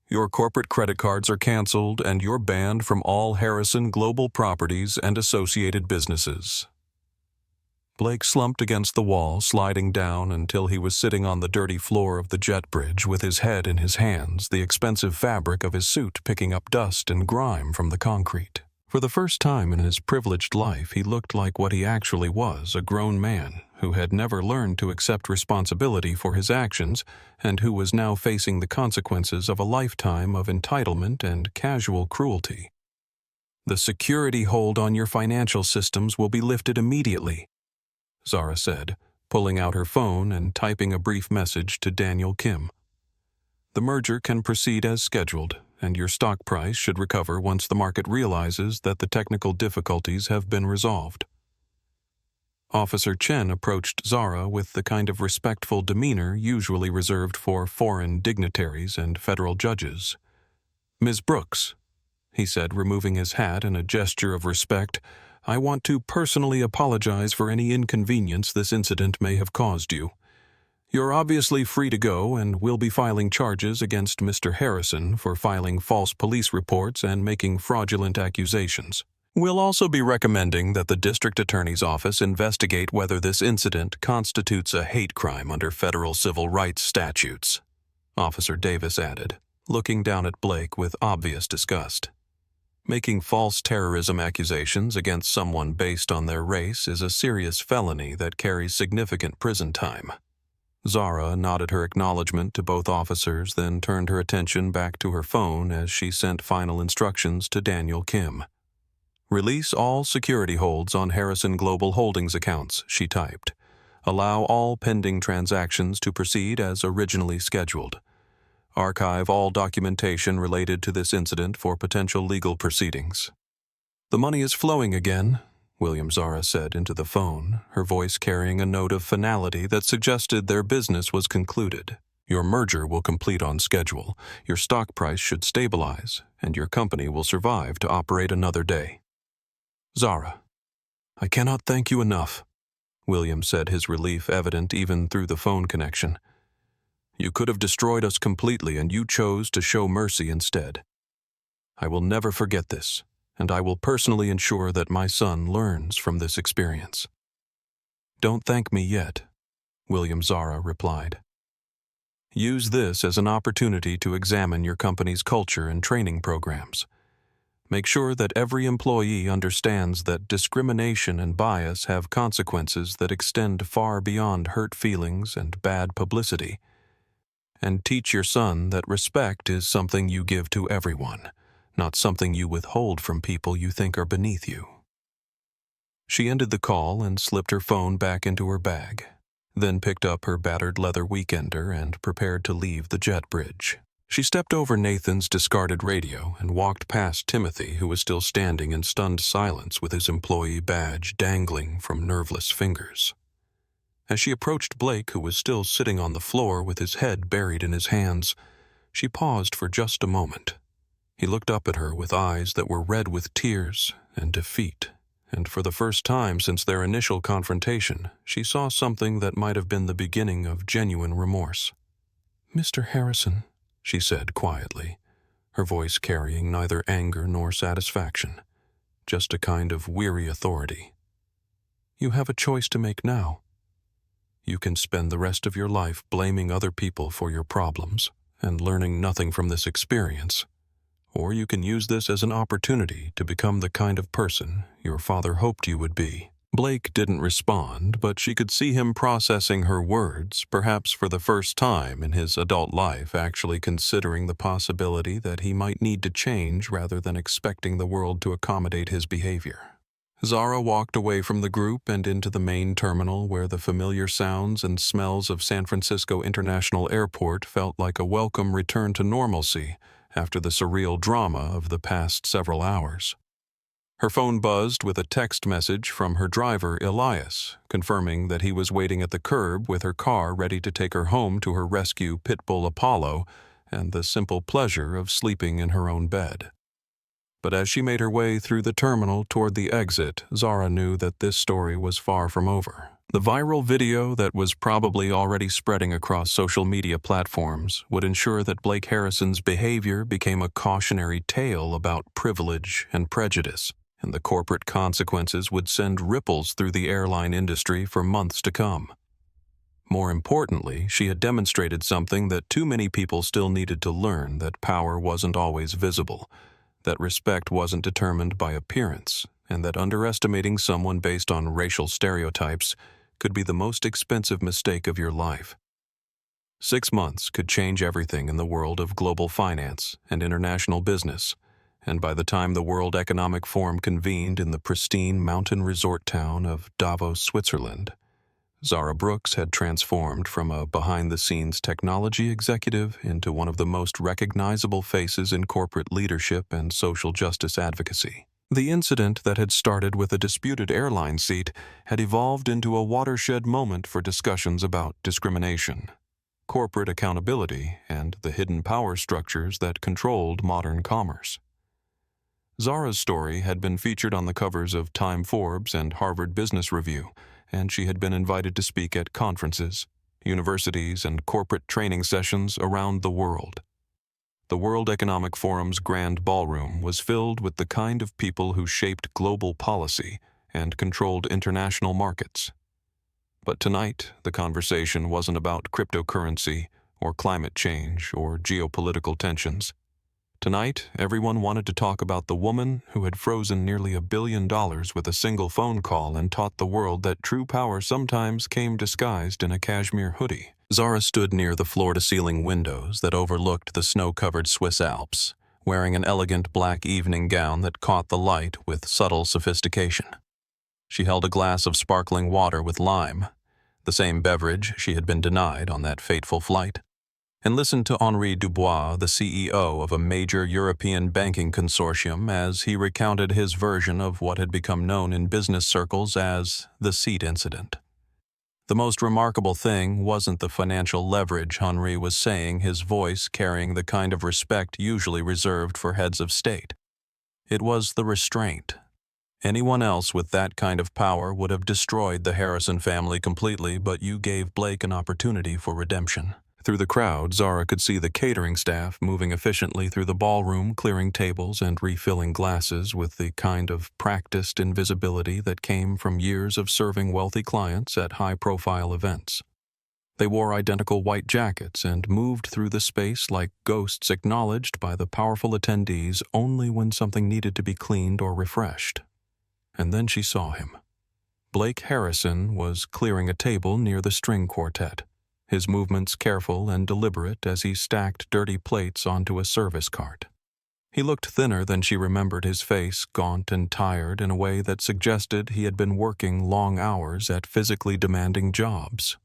Your corporate credit cards are canceled and you're banned from all Harrison Global properties and associated businesses." Blake slumped against the wall, sliding down until he was sitting on the dirty floor of the jet bridge with his head in his hands, the expensive fabric of his suit picking up dust and grime from the concrete. For the first time in his privileged life, he looked like what he actually was, a grown man who had never learned to accept responsibility for his actions and who was now facing the consequences of a lifetime of entitlement and casual cruelty. "The security hold on your financial systems will be lifted immediately," Zara said, pulling out her phone and typing a brief message to Daniel Kim. "The merger can proceed as scheduled, and your stock price should recover once the market realizes that the technical difficulties have been resolved." Officer Chen approached Zara with the kind of respectful demeanor usually reserved for foreign dignitaries and federal judges. "Ms. Brooks," he said, removing his hat in a gesture of respect, "I want to personally apologize for any inconvenience this incident may have caused you. You're obviously free to go, and we'll be filing charges against Mr. Harrison for filing false police reports and making fraudulent accusations. We'll also be recommending that the district attorney's office investigate whether this incident constitutes a hate crime under federal civil rights statutes," Officer Davis added, looking down at Blake with obvious disgust. "Making false terrorism accusations against someone based on their race is a serious felony that carries significant prison time." Zara nodded her acknowledgement to both officers, then turned her attention back to her phone as she sent final instructions to Daniel Kim. "Release all security holds on Harrison Global Holdings accounts," she typed. "Allow all pending transactions to proceed as originally scheduled. Archive all documentation related to this incident for potential legal proceedings." "The money is flowing again," William Zara said into the phone, her voice carrying a note of finality that suggested their business was concluded. "Your merger will complete on schedule, your stock price should stabilize, and your company will survive to operate another day." "Zara, I cannot thank you enough," William said, his relief evident even through the phone connection. "You could have destroyed us completely, and you chose to show mercy instead. I will never forget this, and I will personally ensure that my son learns from this experience." "Don't thank me yet," William Zara replied. "Use this as an opportunity to examine your company's culture and training programs. Make sure that every employee understands that discrimination and bias have consequences that extend far beyond hurt feelings and bad publicity. And teach your son that respect is something you give to everyone, not something you withhold from people you think are beneath you." She ended the call and slipped her phone back into her bag, then picked up her battered leather weekender and prepared to leave the jet bridge. She stepped over Nathan's discarded radio and walked past Timothy, who was still standing in stunned silence with his employee badge dangling from nerveless fingers. As she approached Blake, who was still sitting on the floor with his head buried in his hands, she paused for just a moment. He looked up at her with eyes that were red with tears and defeat, and for the first time since their initial confrontation, she saw something that might have been the beginning of genuine remorse. "Mr. Harrison," she said quietly, her voice carrying neither anger nor satisfaction, just a kind of weary authority. "You have a choice to make now. You can spend the rest of your life blaming other people for your problems and learning nothing from this experience, or you can use this as an opportunity to become the kind of person your father hoped you would be." Blake didn't respond, but she could see him processing her words, perhaps for the first time in his adult life, actually considering the possibility that he might need to change rather than expecting the world to accommodate his behavior. Zara walked away from the group and into the main terminal, where the familiar sounds and smells of San Francisco International Airport felt like a welcome return to normalcy after the surreal drama of the past several hours. Her phone buzzed with a text message from her driver, Elias, confirming that he was waiting at the curb with her car ready to take her home to her rescue pit bull Apollo and the simple pleasure of sleeping in her own bed. But as she made her way through the terminal toward the exit, Zara knew that this story was far from over. The viral video that was probably already spreading across social media platforms would ensure that Blake Harrison's behavior became a cautionary tale about privilege and prejudice, and the corporate consequences would send ripples through the airline industry for months to come. More importantly, she had demonstrated something that too many people still needed to learn: that power wasn't always visible, that respect wasn't determined by appearance, and that underestimating someone based on racial stereotypes could be the most expensive mistake of your life. 6 months could change everything in the world of global finance and international business, and by the time the World Economic Forum convened in the pristine mountain resort town of Davos, Switzerland, Zara Brooks had transformed from a behind-the-scenes technology executive into one of the most recognizable faces in corporate leadership and social justice advocacy. The incident that had started with a disputed airline seat had evolved into a watershed moment for discussions about discrimination, corporate accountability, and the hidden power structures that controlled modern commerce. Zara's story had been featured on the covers of Time, Forbes, and Harvard Business Review, and she had been invited to speak at conferences, universities, and corporate training sessions around the world. The World Economic Forum's grand ballroom was filled with the kind of people who shaped global policy and controlled international markets. But tonight, the conversation wasn't about cryptocurrency or climate change or geopolitical tensions. Tonight, everyone wanted to talk about the woman who had frozen nearly $1 billion with a single phone call and taught the world that true power sometimes came disguised in a cashmere hoodie. Zara stood near the floor-to-ceiling windows that overlooked the snow-covered Swiss Alps, wearing an elegant black evening gown that caught the light with subtle sophistication. She held a glass of sparkling water with lime, the same beverage she had been denied on that fateful flight, and listened to Henri Dubois, the CEO of a major European banking consortium, as he recounted his version of what had become known in business circles as the seat incident. The most remarkable thing wasn't the financial leverage Henri was saying, his voice carrying the kind of respect usually reserved for heads of state. It was the restraint. Anyone else with that kind of power would have destroyed the Harrison family completely, but you gave Blake an opportunity for redemption. Through the crowd, Zara could see the catering staff moving efficiently through the ballroom, clearing tables and refilling glasses with the kind of practiced invisibility that came from years of serving wealthy clients at high-profile events. They wore identical white jackets and moved through the space like ghosts acknowledged by the powerful attendees only when something needed to be cleaned or refreshed. And then she saw him. Blake Harrison was clearing a table near the string quartet, his movements careful and deliberate as he stacked dirty plates onto a service cart. He looked thinner than she remembered his face, gaunt and tired in a way that suggested he had been working long hours at physically demanding jobs.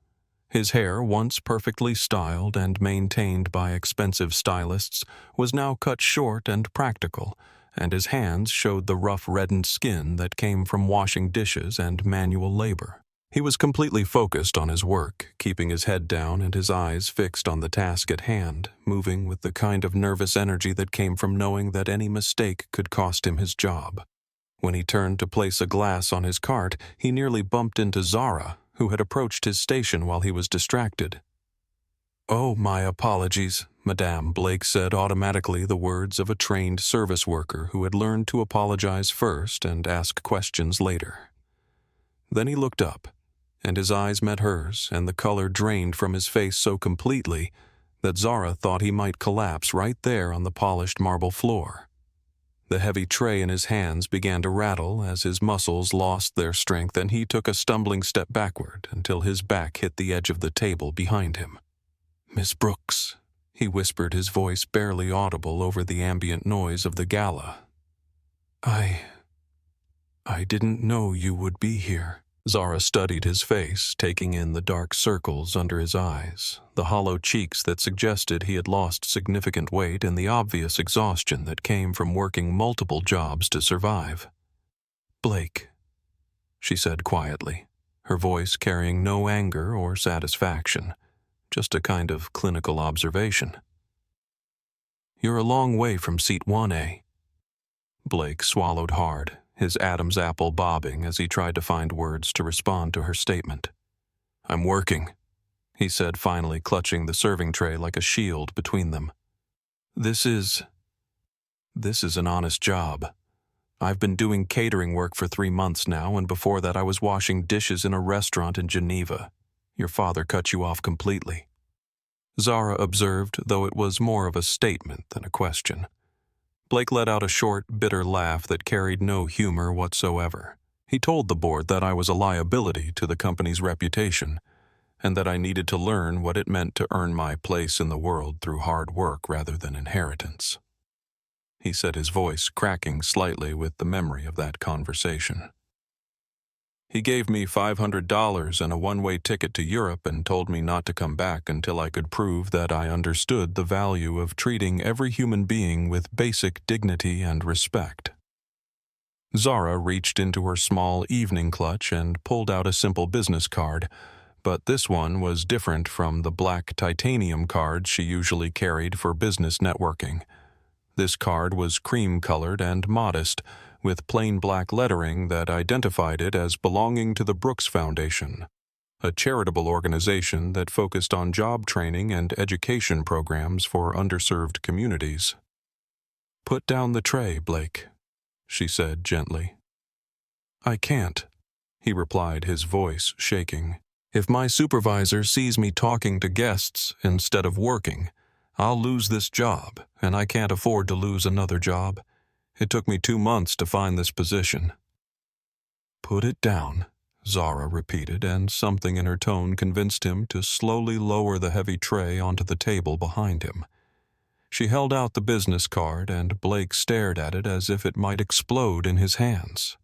His hair, once perfectly styled and maintained by expensive stylists, was now cut short and practical, and his hands showed the rough reddened skin that came from washing dishes and manual labor. He was completely focused on his work, keeping his head down and his eyes fixed on the task at hand, moving with the kind of nervous energy that came from knowing that any mistake could cost him his job. When he turned to place a glass on his cart, he nearly bumped into Zara, who had approached his station while he was distracted. "Oh, my apologies," Madame Blake said automatically, the words of a trained service worker who had learned to apologize first and ask questions later. Then he looked up, and his eyes met hers, and the color drained from his face so completely that Zara thought he might collapse right there on the polished marble floor. The heavy tray in his hands began to rattle as his muscles lost their strength, and he took a stumbling step backward until his back hit the edge of the table behind him. "Miss Brooks," he whispered, his voice barely audible over the ambient noise of the gala. I didn't know you would be here." Zara studied his face, taking in the dark circles under his eyes, the hollow cheeks that suggested he had lost significant weight, and the obvious exhaustion that came from working multiple jobs to survive. "Blake," she said quietly, her voice carrying no anger or satisfaction, just a kind of clinical observation. "You're a long way from seat 1A. Blake swallowed hard, his Adam's apple bobbing as he tried to find words to respond to her statement. "I'm working," he said, finally clutching the serving tray like a shield between them. This is an honest job. I've been doing catering work for 3 months now, and before that I was washing dishes in a restaurant in Geneva. Your father cut you off completely." Zara observed, though it was more of a statement than a question. Blake let out a short, bitter laugh that carried no humor whatsoever. He told the board that I was a liability to the company's reputation, and that I needed to learn what it meant to earn my place in the world through hard work rather than inheritance. He said, his voice cracking slightly with the memory of that conversation. He gave me $500 and a one-way ticket to Europe and told me not to come back until I could prove that I understood the value of treating every human being with basic dignity and respect. Zara reached into her small evening clutch and pulled out a simple business card, but this one was different from the black titanium cards she usually carried for business networking. This card was cream-colored and modest, with plain black lettering that identified it as belonging to the Brooks Foundation, a charitable organization that focused on job training and education programs for underserved communities. "Put down the tray, Blake," she said gently. "I can't," he replied, his voice shaking. "If my supervisor sees me talking to guests instead of working, I'll lose this job, and I can't afford to lose another job. It took me 2 months to find this position." "Put it down," Zara repeated, and something in her tone convinced him to slowly lower the heavy tray onto the table behind him. She held out the business card, and Blake stared at it as if it might explode in his hands.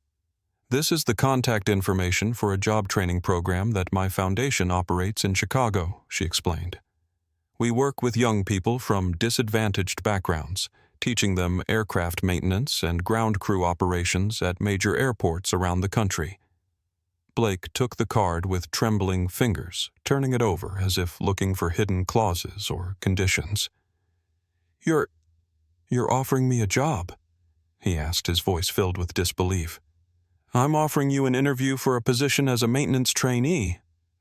"This is the contact information for a job training program that my foundation operates in Chicago," she explained. "We work with young people from disadvantaged backgrounds, teaching them aircraft maintenance and ground crew operations at major airports around the country." Blake took the card with trembling fingers, turning it over as if looking for hidden clauses or conditions. You're offering me a job?" he asked, his voice filled with disbelief. "I'm offering you an interview for a position as a maintenance trainee,"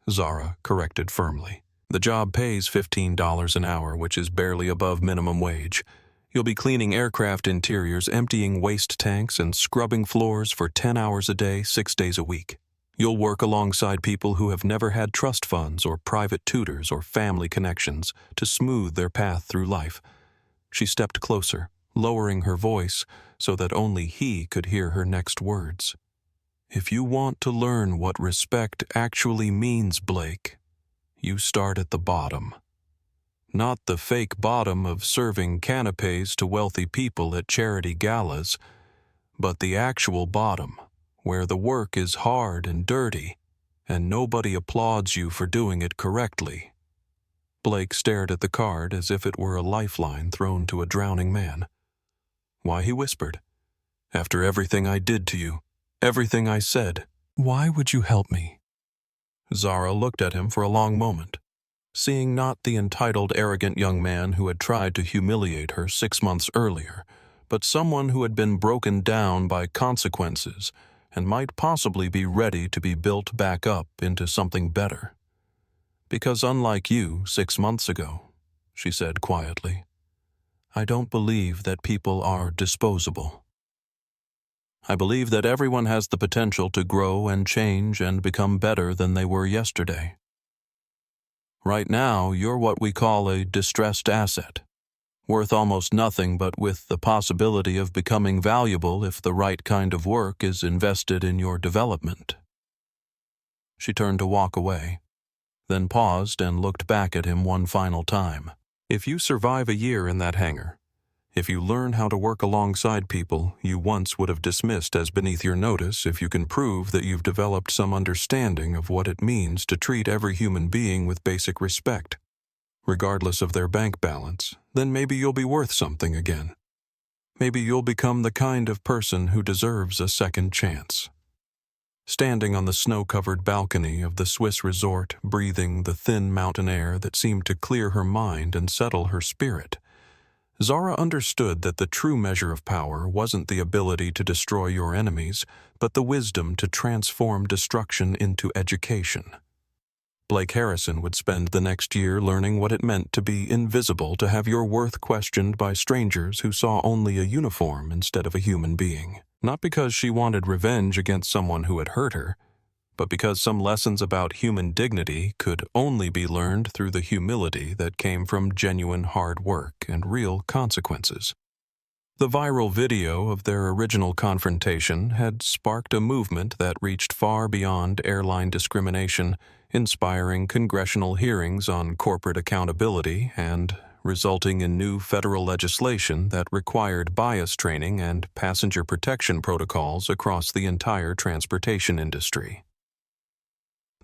Zara corrected firmly. "The job pays $15 an hour, which is barely above minimum wage. You'll be cleaning aircraft interiors, emptying waste tanks, and scrubbing floors for 10 hours a day, 6 days a week. You'll work alongside people who have never had trust funds or private tutors or family connections to smooth their path through life." She stepped closer, lowering her voice so that only he could hear her next words. "If you want to learn what respect actually means, Blake, you start at the bottom. Not the fake bottom of serving canapes to wealthy people at charity galas, but the actual bottom, where the work is hard and dirty, and nobody applauds you for doing it correctly." Blake stared at the card as if it were a lifeline thrown to a drowning man. "Why," he whispered, "after everything I did to you, everything I said, why would you help me?" Zara looked at him for a long moment, seeing not the entitled, arrogant young man who had tried to humiliate her 6 months earlier, but someone who had been broken down by consequences and might possibly be ready to be built back up into something better. Because unlike you 6 months ago, she said quietly, I don't believe that people are disposable. I believe that everyone has the potential to grow and change and become better than they were yesterday. Right now, you're what we call a distressed asset, worth almost nothing but with the possibility of becoming valuable if the right kind of work is invested in your development. She turned to walk away, then paused and looked back at him one final time. If you survive a year in that hangar, if you learn how to work alongside people you once would have dismissed as beneath your notice, if you can prove that you've developed some understanding of what it means to treat every human being with basic respect, regardless of their bank balance, then maybe you'll be worth something again. Maybe you'll become the kind of person who deserves a second chance. Standing on the snow-covered balcony of the Swiss resort, breathing the thin mountain air that seemed to clear her mind and settle her spirit, Zara understood that the true measure of power wasn't the ability to destroy your enemies, but the wisdom to transform destruction into education. Blake Harrison would spend the next year learning what it meant to be invisible, to have your worth questioned by strangers who saw only a uniform instead of a human being. Not because she wanted revenge against someone who had hurt her, but because some lessons about human dignity could only be learned through the humility that came from genuine hard work and real consequences. The viral video of their original confrontation had sparked a movement that reached far beyond airline discrimination, inspiring congressional hearings on corporate accountability and resulting in new federal legislation that required bias training and passenger protection protocols across the entire transportation industry.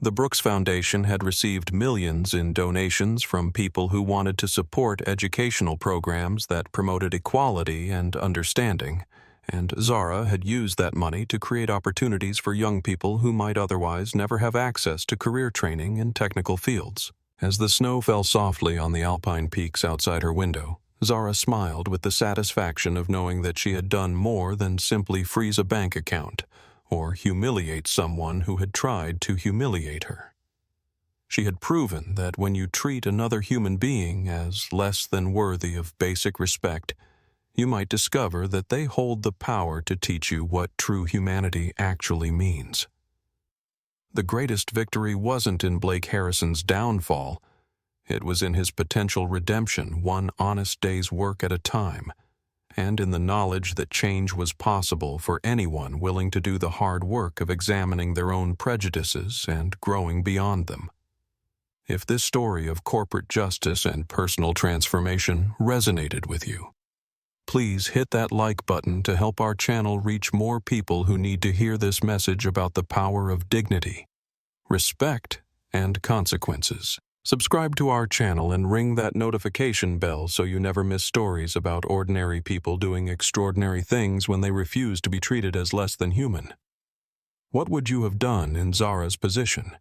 The Brooks Foundation had received millions in donations from people who wanted to support educational programs that promoted equality and understanding, and Zara had used that money to create opportunities for young people who might otherwise never have access to career training in technical fields. As the snow fell softly on the alpine peaks outside her window, Zara smiled with the satisfaction of knowing that she had done more than simply freeze a bank account or humiliate someone who had tried to humiliate her. She had proven that when you treat another human being as less than worthy of basic respect, you might discover that they hold the power to teach you what true humanity actually means. The greatest victory wasn't in Blake Harrison's downfall. It was in his potential redemption, one honest day's work at a time, and in the knowledge that change was possible for anyone willing to do the hard work of examining their own prejudices and growing beyond them. If this story of corporate justice and personal transformation resonated with you, please hit that like button to help our channel reach more people who need to hear this message about the power of dignity, respect, and consequences. Subscribe to our channel and ring that notification bell so you never miss stories about ordinary people doing extraordinary things when they refuse to be treated as less than human. What would you have done in Zara's position?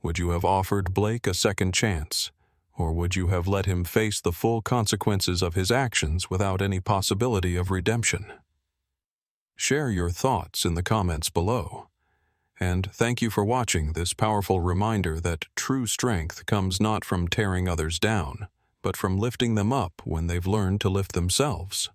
Would you have offered Blake a second chance? Or would you have let him face the full consequences of his actions without any possibility of redemption? Share your thoughts in the comments below. And thank you for watching this powerful reminder that true strength comes not from tearing others down, but from lifting them up when they've learned to lift themselves.